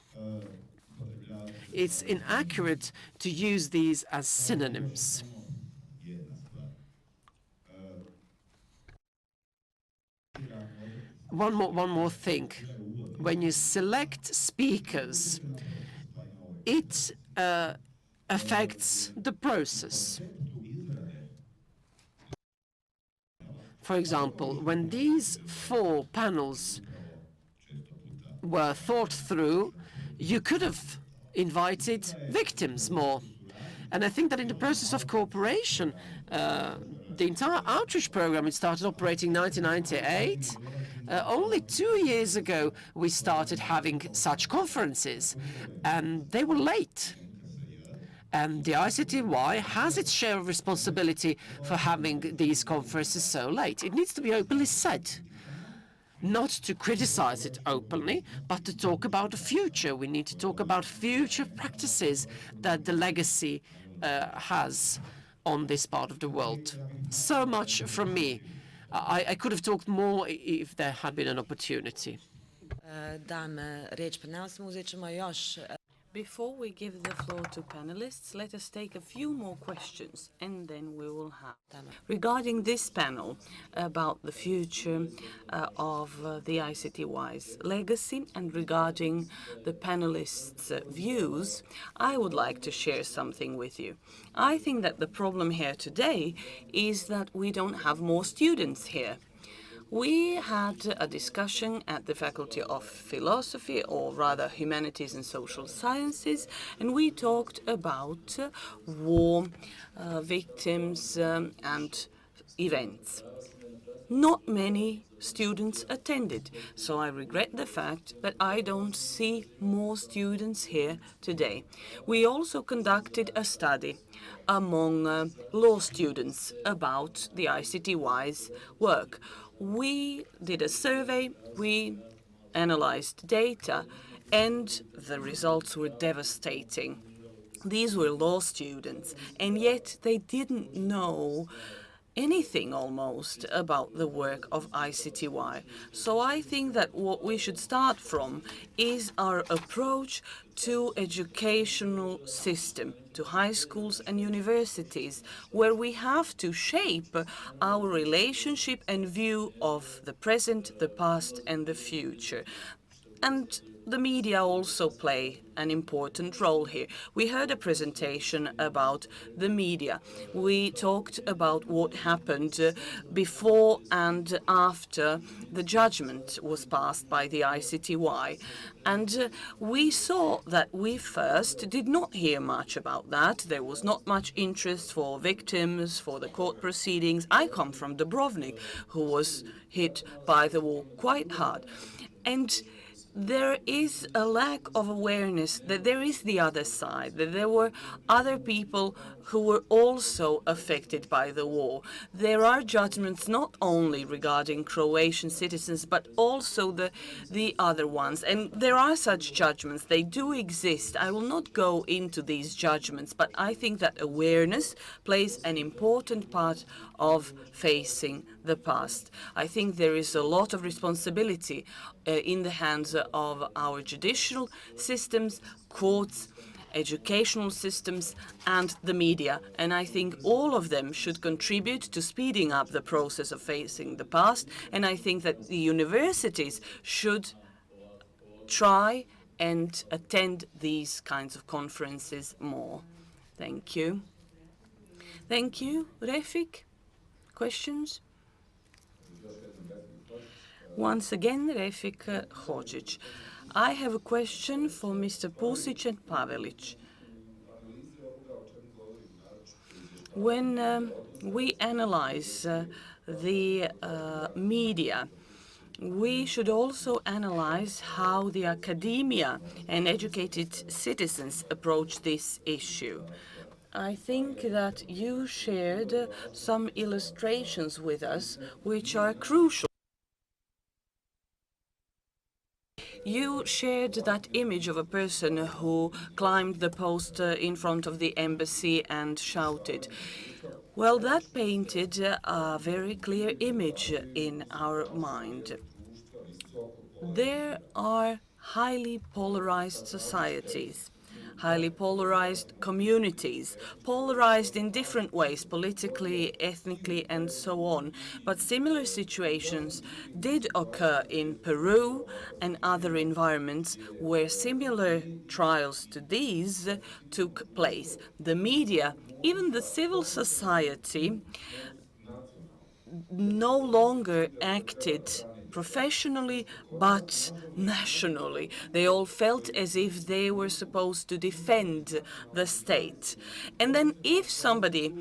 It's inaccurate to use these as synonyms. One more thing. When you select speakers, it affects the process. For example, when these 4 panels were thought through, you could have invited victims more. And I think that in the process of cooperation, the entire outreach program, it started operating in 1998. Only 2 years ago, we started having such conferences, and they were late. And the ICTY has its share of responsibility for having these conferences so late. It needs to be openly said. Not to criticize it openly, but to talk about the future. We need to talk about future practices that the legacy has on this part of the world. So much from me. I could have talked more if there had been an opportunity. Before we give the floor to panelists, let us take a few more questions, and then we will have them. Regarding this panel about the future of the ICTY's legacy, and regarding the panelists' views, I would like to share something with you. I think that the problem here today is that we don't have more students here. We had a discussion at the Faculty of Philosophy, or rather Humanities and Social Sciences, and we talked about war, victims, and events. Not many students attended, so I regret the fact that I don't see more students here today. We also conducted a study among law students about the ICTY's work. We did a survey, we analyzed data, and the results were devastating. These were law students, and yet they didn't know anything almost about the work of ICTY. So I think that what we should start from is our approach to educational system, to high schools and universities, where we have to shape our relationship and view of the present, the past, and the future. And the media also play an important role here. We heard a presentation about the media. We talked about what happened before and after the judgment was passed by the ICTY. And we saw that we first did not hear much about that. There was not much interest for victims, for the court proceedings. I come from Dubrovnik, who was hit by the war quite hard. And there is a lack of awareness that there is the other side, that there were other people who were also affected by the war. There are judgments not only regarding Croatian citizens, but also the other ones. And there are such judgments. They do exist. I will not go into these judgments, but I think that awareness plays an important part of facing the past. I think there is a lot of responsibility in the hands of our judicial systems, courts, educational systems, and the media. And I think all of them should contribute to speeding up the process of facing the past. And I think that the universities should try and attend these kinds of conferences more. Thank you. Thank you. Refik, questions? Once again, Refik Hodzic. I have a question for Mr. Pusic and Pavelic. When we analyze the media, we should also analyze how the academia and educated citizens approach this issue. I think that you shared some illustrations with us which are crucial. You shared that image of a person who climbed the post in front of the embassy and shouted. Well, that painted a very clear image in our mind. There are highly polarized societies, highly polarized communities, polarized in different ways, politically, ethnically, and so on. But similar situations did occur in Peru and other environments where similar trials to these took place. The media, even the civil society, no longer acted professionally, but nationally. They all felt as if they were supposed to defend the state. And then if somebody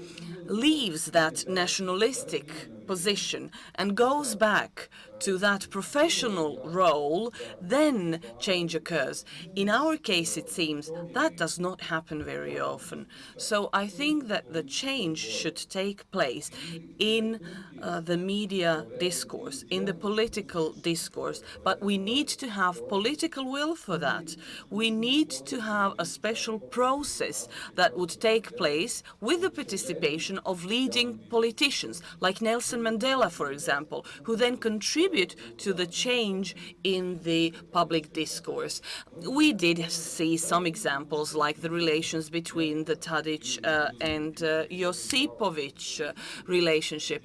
leaves that nationalistic position and goes back to that professional role, then change occurs. In our case, it seems that does not happen very often. So I think that the change should take place in the media discourse, in the political discourse, but we need to have political will for that. We need to have a special process that would take place with the participation of leading politicians, like Nelson Mandela, for example, who then contribute to the change in the public discourse. We did see some examples, like the relations between the Tadic and Josipovic relationship.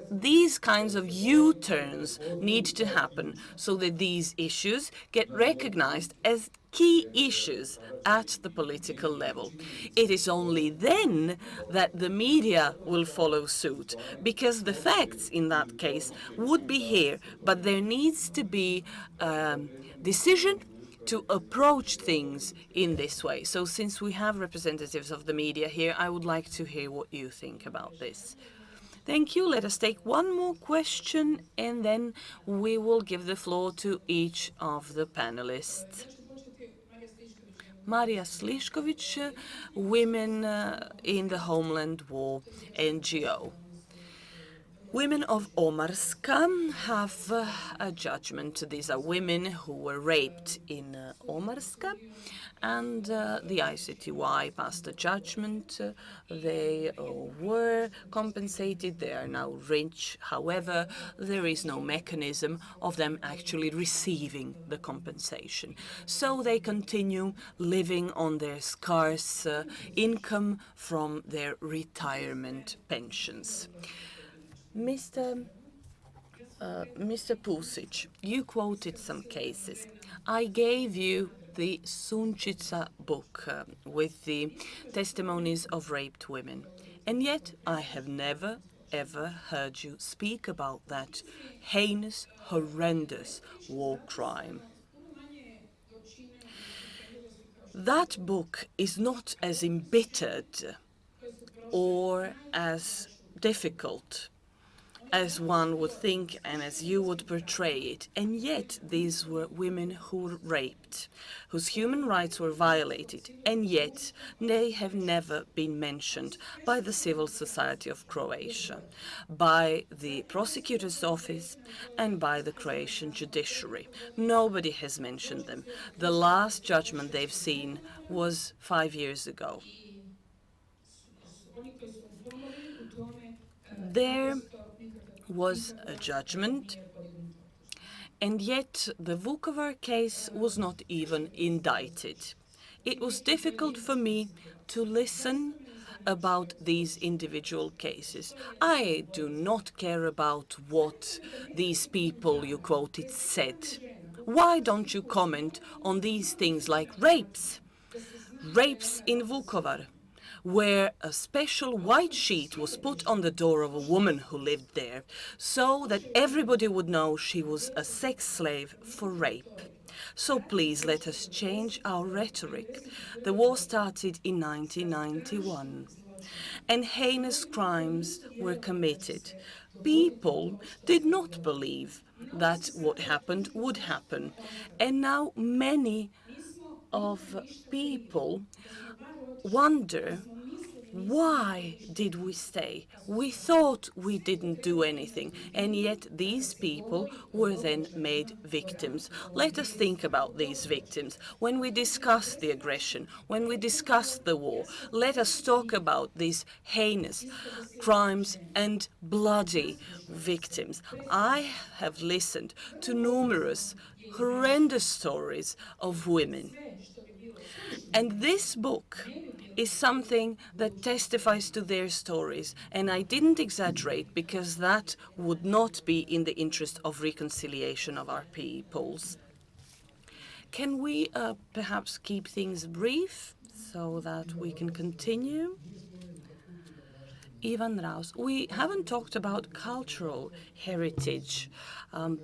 These kinds of U-turns need to happen so that these issues get recognized as key issues at the political level. It is only then that the media will follow suit, because the facts in that case would be here, but there needs to be decision to approach things in this way. So since we have representatives of the media here, I would like to hear what you think about this. Thank you. Let us take one more question, and then we will give the floor to each of the panelists. Marija Slišković, Women in the Homeland War NGO. Women of Omarska have a judgment. These are women who were raped in Omarska, and the ICTY passed a judgment. They were compensated. They are now rich. However, there is no mechanism of them actually receiving the compensation. So they continue living on their scarce income from their retirement pensions. Mr. Mr. Pusic, you quoted some cases. I gave you the Sunčica book with the testimonies of raped women. And yet I have never, ever heard you speak about that heinous, horrendous war crime. That book is not as embittered or as difficult as one would think and as you would portray it. And yet these were women who were raped, whose human rights were violated, and yet they have never been mentioned by the civil society of Croatia, by the prosecutor's office, and by the Croatian judiciary. Nobody has mentioned them. The last judgment they've seen was 5 years ago. There was a judgment, and yet the Vukovar case was not even indicted. It was difficult for me to listen about these individual cases. I do not care about what these people you quoted said. Why don't you comment on these things like rapes? Rapes in Vukovar, where a special white sheet was put on the door of a woman who lived there so that everybody would know she was a sex slave for rape. So please let us change our rhetoric. The war started in 1991 and heinous crimes were committed. People did not believe that what happened would happen. And now many of people wonder, why did we stay? We thought we didn't do anything, and yet these people were then made victims. Let us think about these victims. When we discuss the aggression, when we discuss the war, let us talk about these heinous crimes and bloody victims. I have listened to numerous horrendous stories of women. And this book is something that testifies to their stories. And I didn't exaggerate because that would not be in the interest of reconciliation of our peoples. Can we perhaps keep things brief so that we can continue? Ivan Raus, we haven't talked about cultural heritage.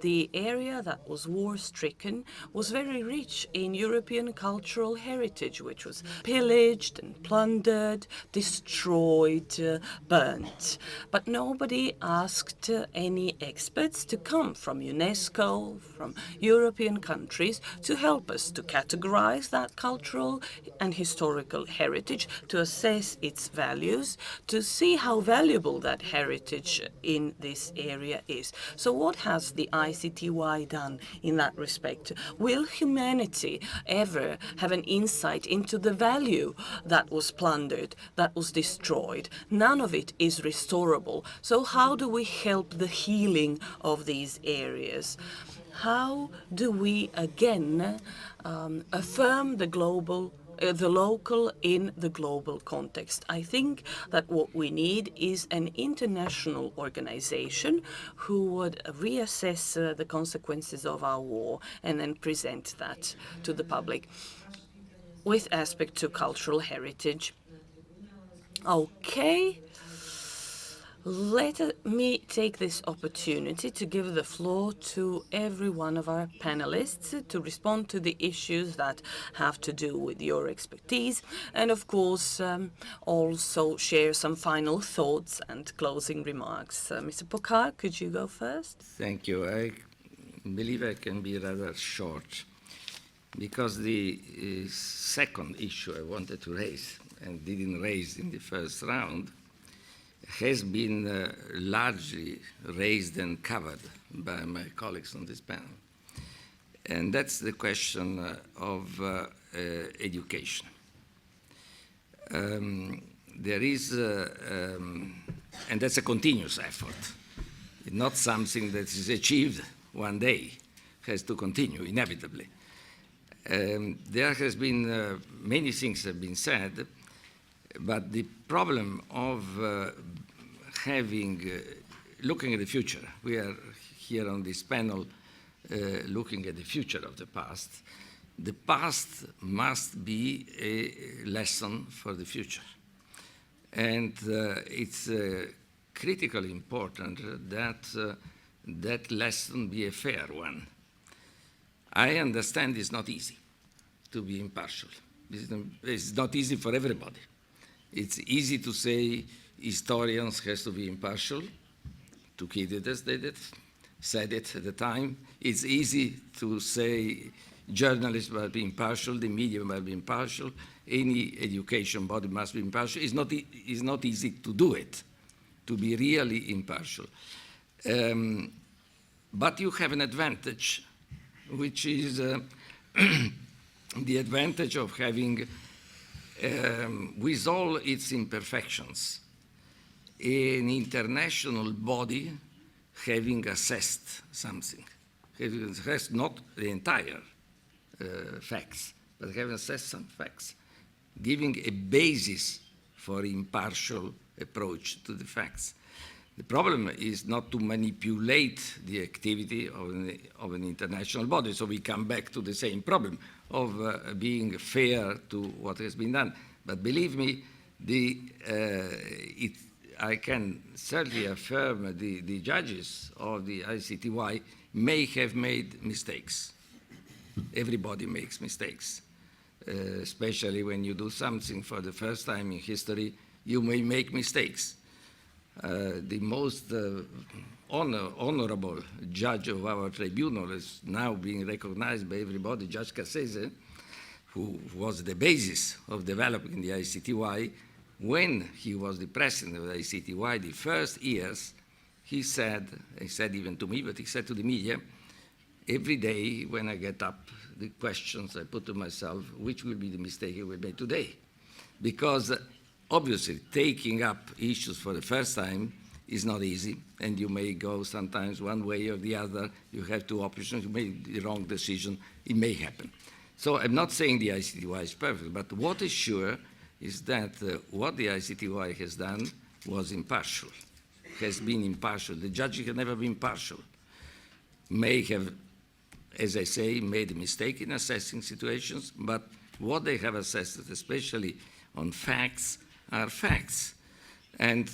The area that was war-stricken was very rich in European cultural heritage, which was pillaged and plundered, destroyed, burnt. But nobody asked any experts to come from UNESCO, from European countries, to help us to categorize that cultural and historical heritage, to assess its values, to see how valuable that heritage in this area is. So what has the ICTY done in that respect? Will humanity ever have an insight into the value that was plundered, that was destroyed? None of it is restorable. So how do we help the healing of these areas? How do we again affirm the local in the global context? I think that what we need is an international organization who would reassess the consequences of our war and then present that to the public with aspect to cultural heritage. Okay. Let me take this opportunity to give the floor to every one of our panelists to respond to the issues that have to do with your expertise, and of course also share some final thoughts and closing remarks. Mr. Pokar, could you go first? Thank you. I believe I can be rather short because the second issue I wanted to raise and didn't raise in the first round has been largely raised and covered by my colleagues on this panel. And that's the question of education. There is, and that's a continuous effort. It's not something that is achieved one day. It has to continue, inevitably. There has been, many things have been said, but the problem of having looking at the future. We are here on this panel looking at the future of the past. The past must be a lesson for the future. And it's critically important that that lesson be a fair one. I understand it's not easy to be impartial. It's not easy for everybody. It's easy to say historians has to be impartial. Thucydides did it, said it at the time. It's easy to say journalists must be impartial, the media must be impartial, any education body must be impartial. It's not easy to do it, to be really impartial. But you have an advantage, which is the advantage of having, with all its imperfections, an international body having assessed something, having assessed not the entire facts, but having assessed some facts, giving a basis for impartial approach to the facts. The problem is not to manipulate the activity of an international body, so we come back to the same problem of being fair to what has been done. But believe me, I can certainly affirm the judges of the ICTY may have made mistakes. Everybody makes mistakes, especially when you do something for the first time in history, you may make mistakes. The most honorable judge of our tribunal is now being recognized by everybody, Judge Cassese, who was the basis of developing the ICTY. When he was the president of the ICTY, the first years, he said even to me, but he said to the media, every day when I get up, the questions I put to myself, which will be the mistake I will make today? Because obviously, taking up issues for the first time is not easy, and you may go sometimes one way or the other. You have two options. You make the wrong decision. It may happen. So I'm not saying the ICTY is perfect, but what is sure is that what the ICTY has done was impartial, has been impartial. The judges have never been partial. May have, as I say, made a mistake in assessing situations, but what they have assessed, especially on facts, are facts. And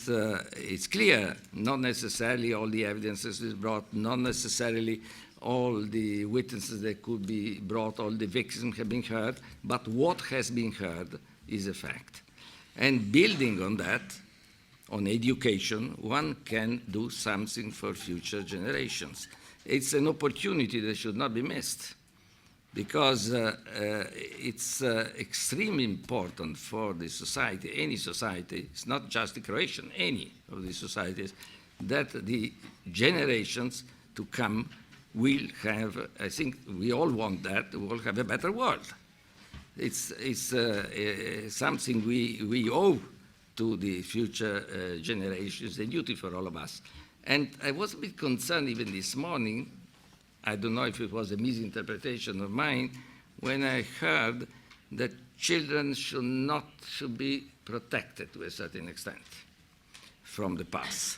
it's clear, not necessarily all the evidences is brought, not necessarily all the witnesses that could be brought, all the victims have been heard, but what has been heard is a fact. And building on that, on education, one can do something for future generations. It's an opportunity that should not be missed, because it's extremely important for the society, any society, it's not just the Croatian, any of the societies, that the generations to come will have, I think we all want that, we all have a better world. It's something we owe to the future generations, a duty for all of us. And I was a bit concerned even this morning, I don't know if it was a misinterpretation of mine, when I heard that children should be protected to a certain extent from the past.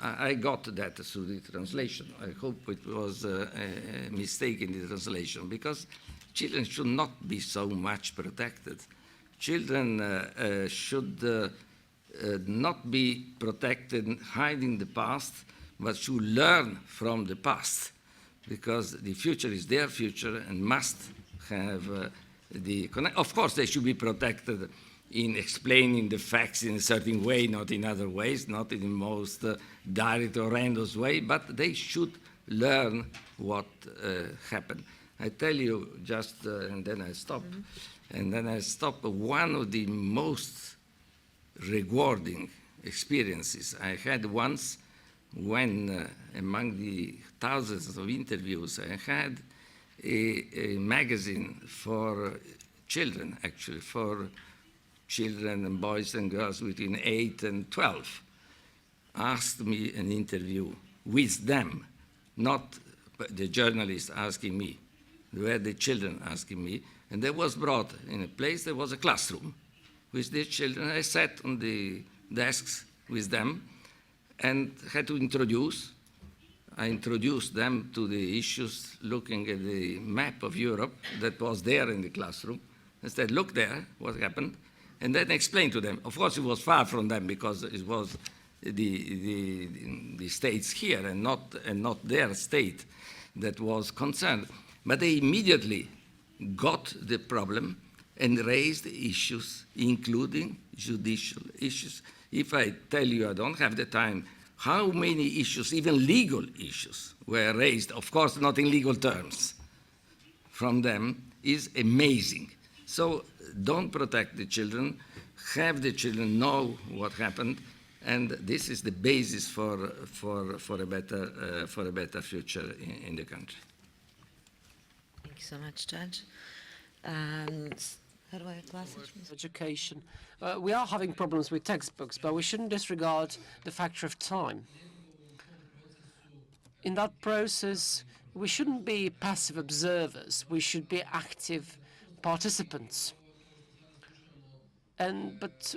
I got that through the translation. I hope it was a mistake in the translation, because children should not be so much protected. Children should not be protected, hiding the past, but should learn from the past, because the future is their future and must have the connect. Of course, they should be protected in explaining the facts in a certain way, not in other ways, not in the most direct or horrendous way, but they should learn what happened. I tell you just, and then I stop, one of the most rewarding experiences I had once when, among the thousands of interviews I had, a magazine for children, actually, for children and boys and girls between 8 and 12, asked me an interview with them, not the journalist asking me, were the children asking me, and that was brought in a place that was a classroom with these children. I sat on the desks with them, and had to I introduced them to the issues looking at the map of Europe that was there in the classroom. I said, look there, what happened, and then explain to them. Of course, it was far from them because it was the states here and not their state that was concerned. But they immediately got the problem and raised issues, including judicial issues. If I tell you, I don't have the time, how many issues, even legal issues, were raised, of course not in legal terms, from them, is amazing. So don't protect the children, have the children know what happened, and this is the basis for a better future in the country. Thank you so much, Judge. And how do I class it? Education. We are having problems with textbooks, but we shouldn't disregard the factor of time. In that process, we shouldn't be passive observers. We should be active participants. But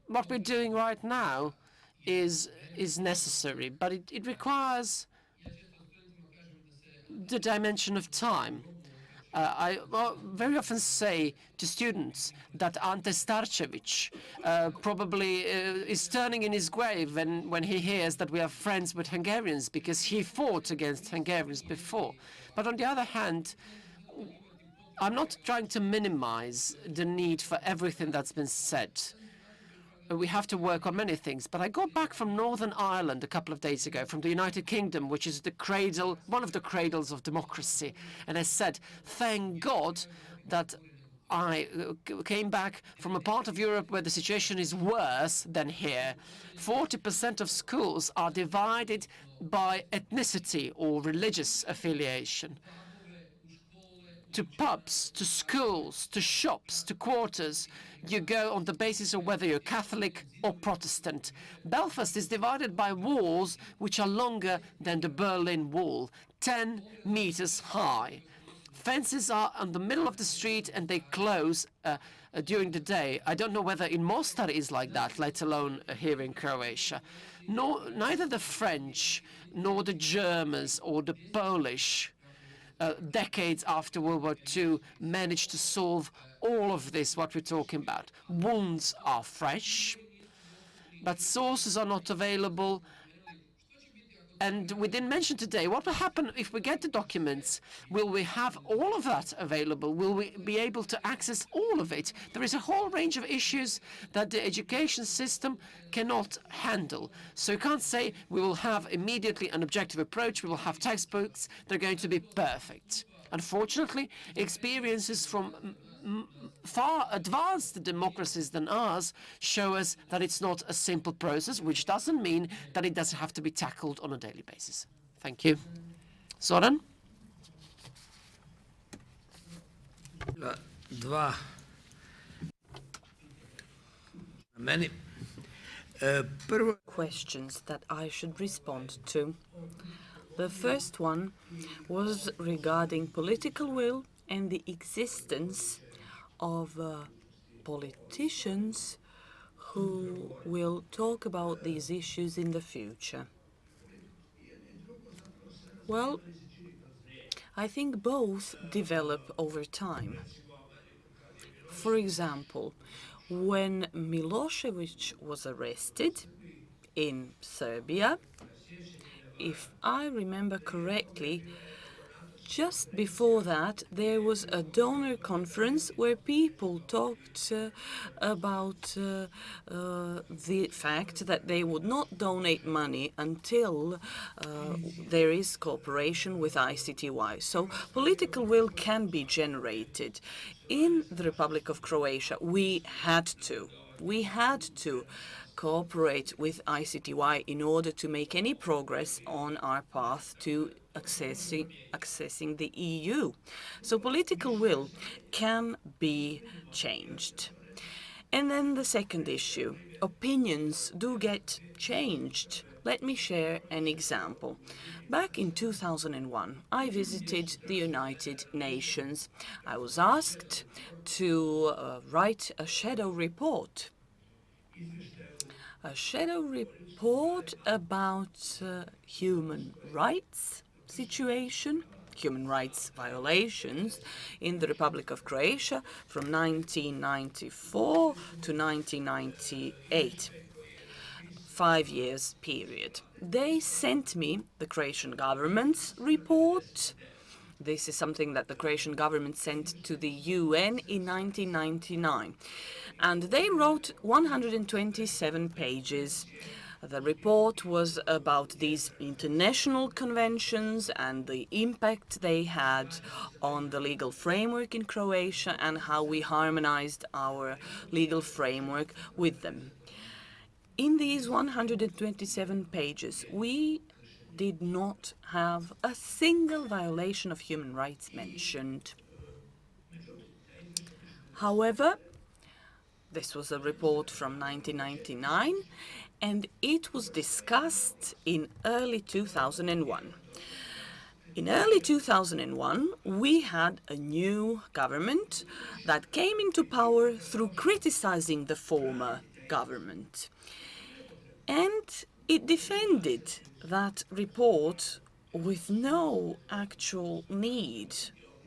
what we're doing right now is necessary, but it requires the dimension of time. I very often say to students that Ante Starčević probably is turning in his grave when he hears that we are friends with Hungarians, because he fought against Hungarians before. But on the other hand, I'm not trying to minimize the need for everything that's been said. We have to work on many things. But I got back from Northern Ireland a couple of days ago, from the United Kingdom, which is the cradle, one of the cradles of democracy. And I said, thank God that I came back from a part of Europe where the situation is worse than here. 40% of schools are divided by ethnicity or religious affiliation. To pubs, to schools, to shops, to quarters, you go on the basis of whether you're Catholic or Protestant. Belfast is divided by walls which are longer than the Berlin Wall, 10 meters high. Fences are on the middle of the street and they close during the day. I don't know whether in Mostar is like that, let alone here in Croatia. Neither the French, nor the Germans, or the Polish decades after World War II managed to solve all of this, what we're talking about. Wounds are fresh, but sources are not available. And we didn't mention today, what will happen if we get the documents? Will we have all of that available? Will we be able to access all of it? There is a whole range of issues that the education system cannot handle. So you can't say we will have immediately an objective approach, we will have textbooks, they're going to be perfect. Unfortunately, experiences from far advanced democracies than ours show us that it's not a simple process, which doesn't mean that it doesn't have to be tackled on a daily basis. Thank you. Zoran? Questions that I should respond to. The first one was regarding political will and the existence of politicians who will talk about these issues in the future. Well, I think both develop over time. For example, when Milosevic was arrested in Serbia, if I remember correctly, just before that, there was a donor conference where people talked about the fact that they would not donate money until there is cooperation with ICTY. So political will can be generated. In the Republic of Croatia, we had to cooperate with ICTY in order to make any progress on our path to accessing the EU. So political will can be changed. And then the second issue, opinions do get changed. Let me share an example. Back in 2001, I visited the United Nations. I was asked to write a shadow report a shadow report about human rights situation, human rights violations in the Republic of Croatia from 1994 to 1998. 5 years period. They sent me the Croatian government's report. This is something that the Croatian government sent to the UN in 1999. And they wrote 127 pages. The report was about these international conventions and the impact they had on the legal framework in Croatia and how we harmonized our legal framework with them. In these 127 pages, we did not have a single violation of human rights mentioned. However, this was a report from 1999, and it was discussed in early 2001. In early 2001, we had a new government that came into power through criticizing the former government. And it defended that report with no actual need,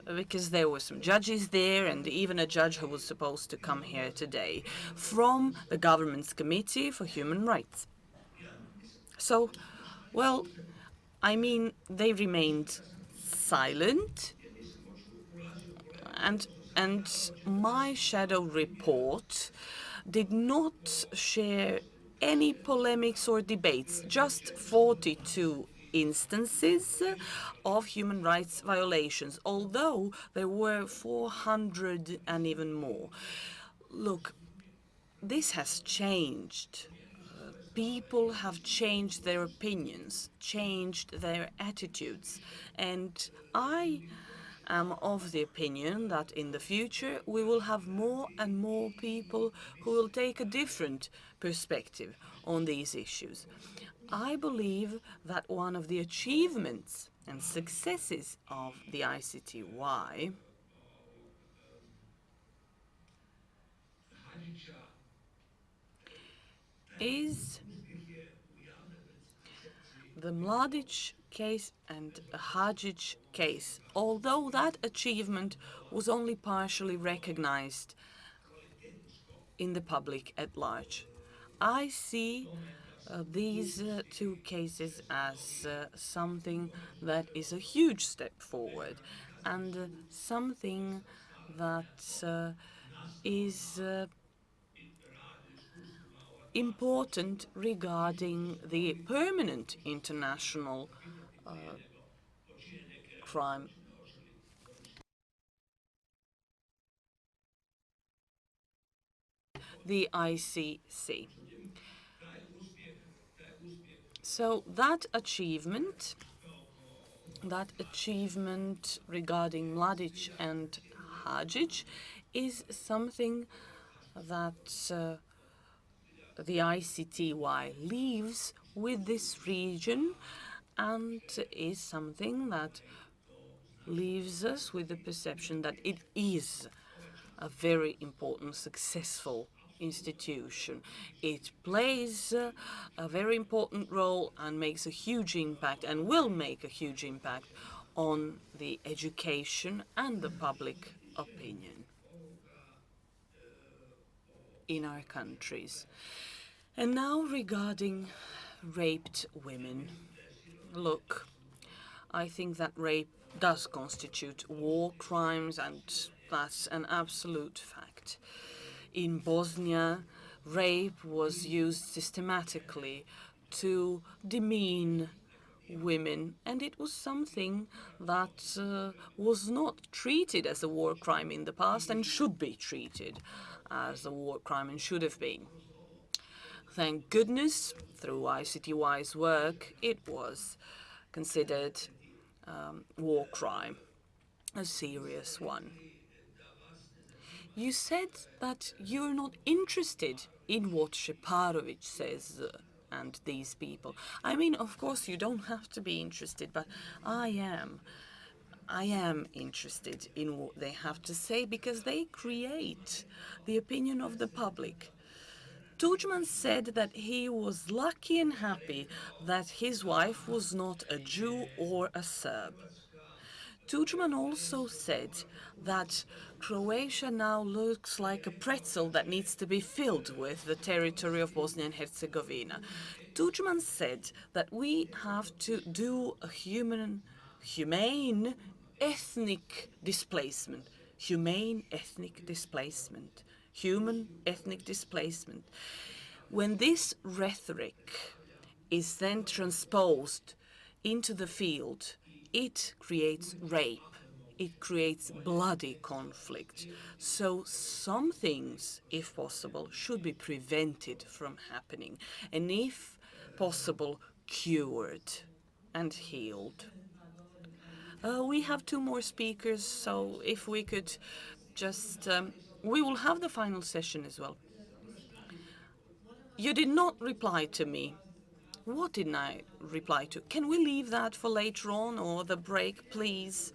because there were some judges there and even a judge who was supposed to come here today from the government's Committee for Human Rights. So, well, I mean, they remained silent, and my shadow report did not share any polemics or debates, just 42 instances of human rights violations, although there were 400 and even more. Look, this has changed. People have changed their opinions, changed their attitudes, and I am of the opinion that in the future we will have more and more people who will take a different perspective on these issues. I believe that one of the achievements and successes of the ICTY is the Mladic case and Hadžić case, although that achievement was only partially recognized in the public at large. I see these two cases as something that is a huge step forward and something that is important regarding the permanent international crime. The ICC. So that achievement regarding Mladic and Hadžić is something that the ICTY leaves with this region and is something that leaves us with the perception that it is a very important, successful institution. It plays a very important role and makes a huge impact and will make a huge impact on the education and the public opinion in our countries. And now regarding raped women. Look, I think that rape does constitute war crimes, and that's an absolute fact. In Bosnia, rape was used systematically to demean women, and it was something that was not treated as a war crime in the past and should be treated as a war crime and should have been. Thank goodness, through ICTY's work, it was considered war crime, a serious one. You said that you're not interested in what Šeparović says and these people. I mean, of course, you don't have to be interested, but I am. I am interested in what they have to say because they create the opinion of the public. Tudjman said that he was lucky and happy that his wife was not a Jew or a Serb. Tudjman also said that Croatia now looks like a pretzel that needs to be filled with the territory of Bosnia and Herzegovina. Tudjman said that we have to do a humane ethnic displacement. Humane ethnic displacement. Human ethnic displacement. When this rhetoric is then transposed into the field, it creates rape. It creates bloody conflict. So some things, if possible, should be prevented from happening, and if possible, cured and healed. We have 2 more speakers, so if we could just... we will have the final session as well. You did not reply to me. What didn't I reply to? Can we leave that for later on or the break, please?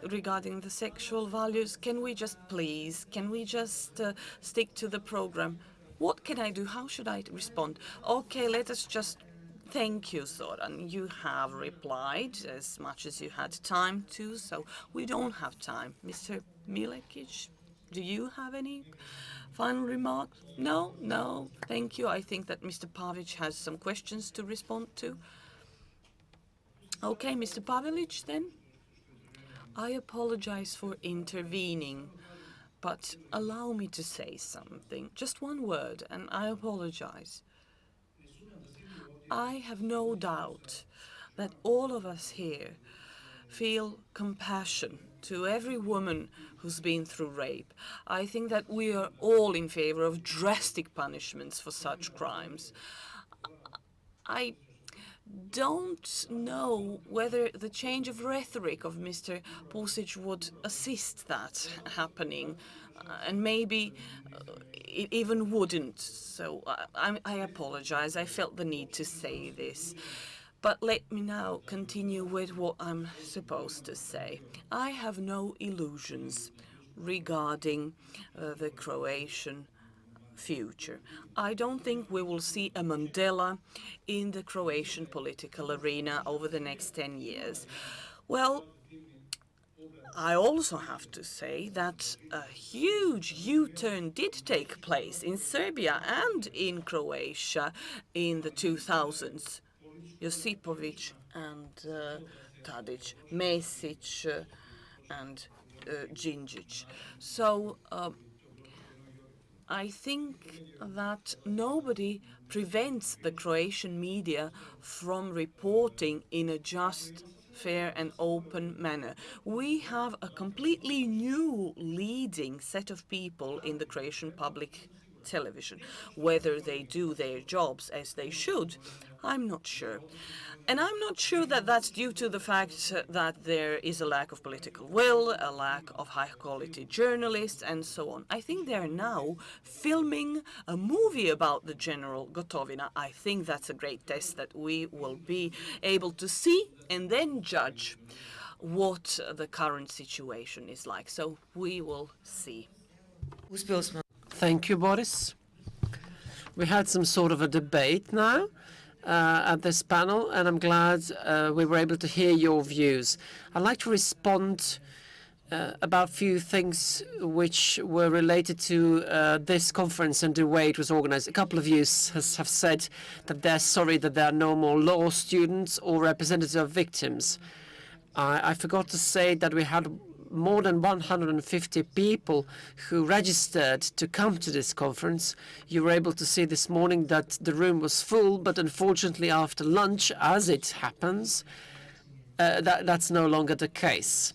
Regarding the sexual values, can we just stick to the program? What can I do? How should I respond? Okay, let us just... Thank you, Zoran. You have replied as much as you had time to, so we don't have time. Mr. Milekic, do you have any final remarks? No? No. Thank you. I think that Mr. Pavic has some questions to respond to. Okay, Mr. Pavelic, then. I apologize for intervening, but allow me to say something. Just one word, and I apologize. I have no doubt that all of us here feel compassion to every woman who's been through rape. I think that we are all in favor of drastic punishments for such crimes. I don't know whether the change of rhetoric of Mr. Pusic would assist that happening, and maybe it even wouldn't. So I apologize. I felt the need to say this. But let me now continue with what I'm supposed to say. I have no illusions regarding the Croatian future. I don't think we will see a Mandela in the Croatian political arena over the next 10 years. Well, I also have to say that a huge U-turn did take place in Serbia and in Croatia in the 2000s. Josipovic and Tadic, Mesic and Djindjic. So I think that nobody prevents the Croatian media from reporting in a just, fair and open manner. We have a completely new leading set of people in the Croatian public television. Whether they do their jobs as they should, I'm not sure. And I'm not sure that that's due to the fact that there is a lack of political will, a lack of high-quality journalists, and so on. I think they're now filming a movie about the General Gotovina. I think that's a great test that we will be able to see and then judge what the current situation is like. So we will see. Thank you, Boris. We had some sort of a debate now at this panel, and I'm glad we were able to hear your views. I'd like to respond about a few things which were related to this conference and the way it was organized. A couple of you have said that they're sorry that there are no more law students or representatives of victims. I forgot to say that we had more than 150 people who registered to come to this conference. You were able to see this morning that the room was full, but unfortunately after lunch, as it happens, that's no longer the case.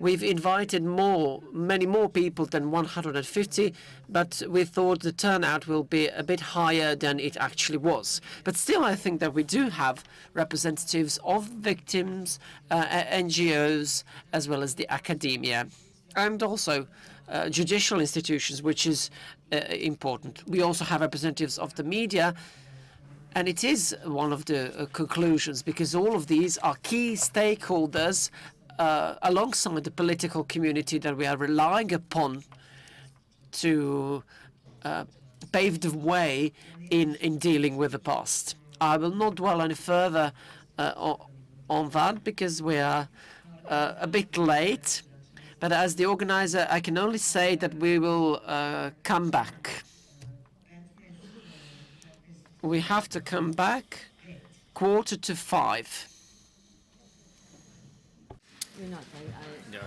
We've invited many more people than 150, but we thought the turnout will be a bit higher than it actually was. But still, I think that we do have representatives of victims, NGOs, as well as the academia, and also judicial institutions, which is important. We also have representatives of the media, and it is one of the conclusions, because all of these are key stakeholders alongside the political community that we are relying upon to paved the way in dealing with the past. I will not dwell any further on that because we are a bit late. But as the organizer, I can only say that we will come back. We have to come back 4:45. You're not. I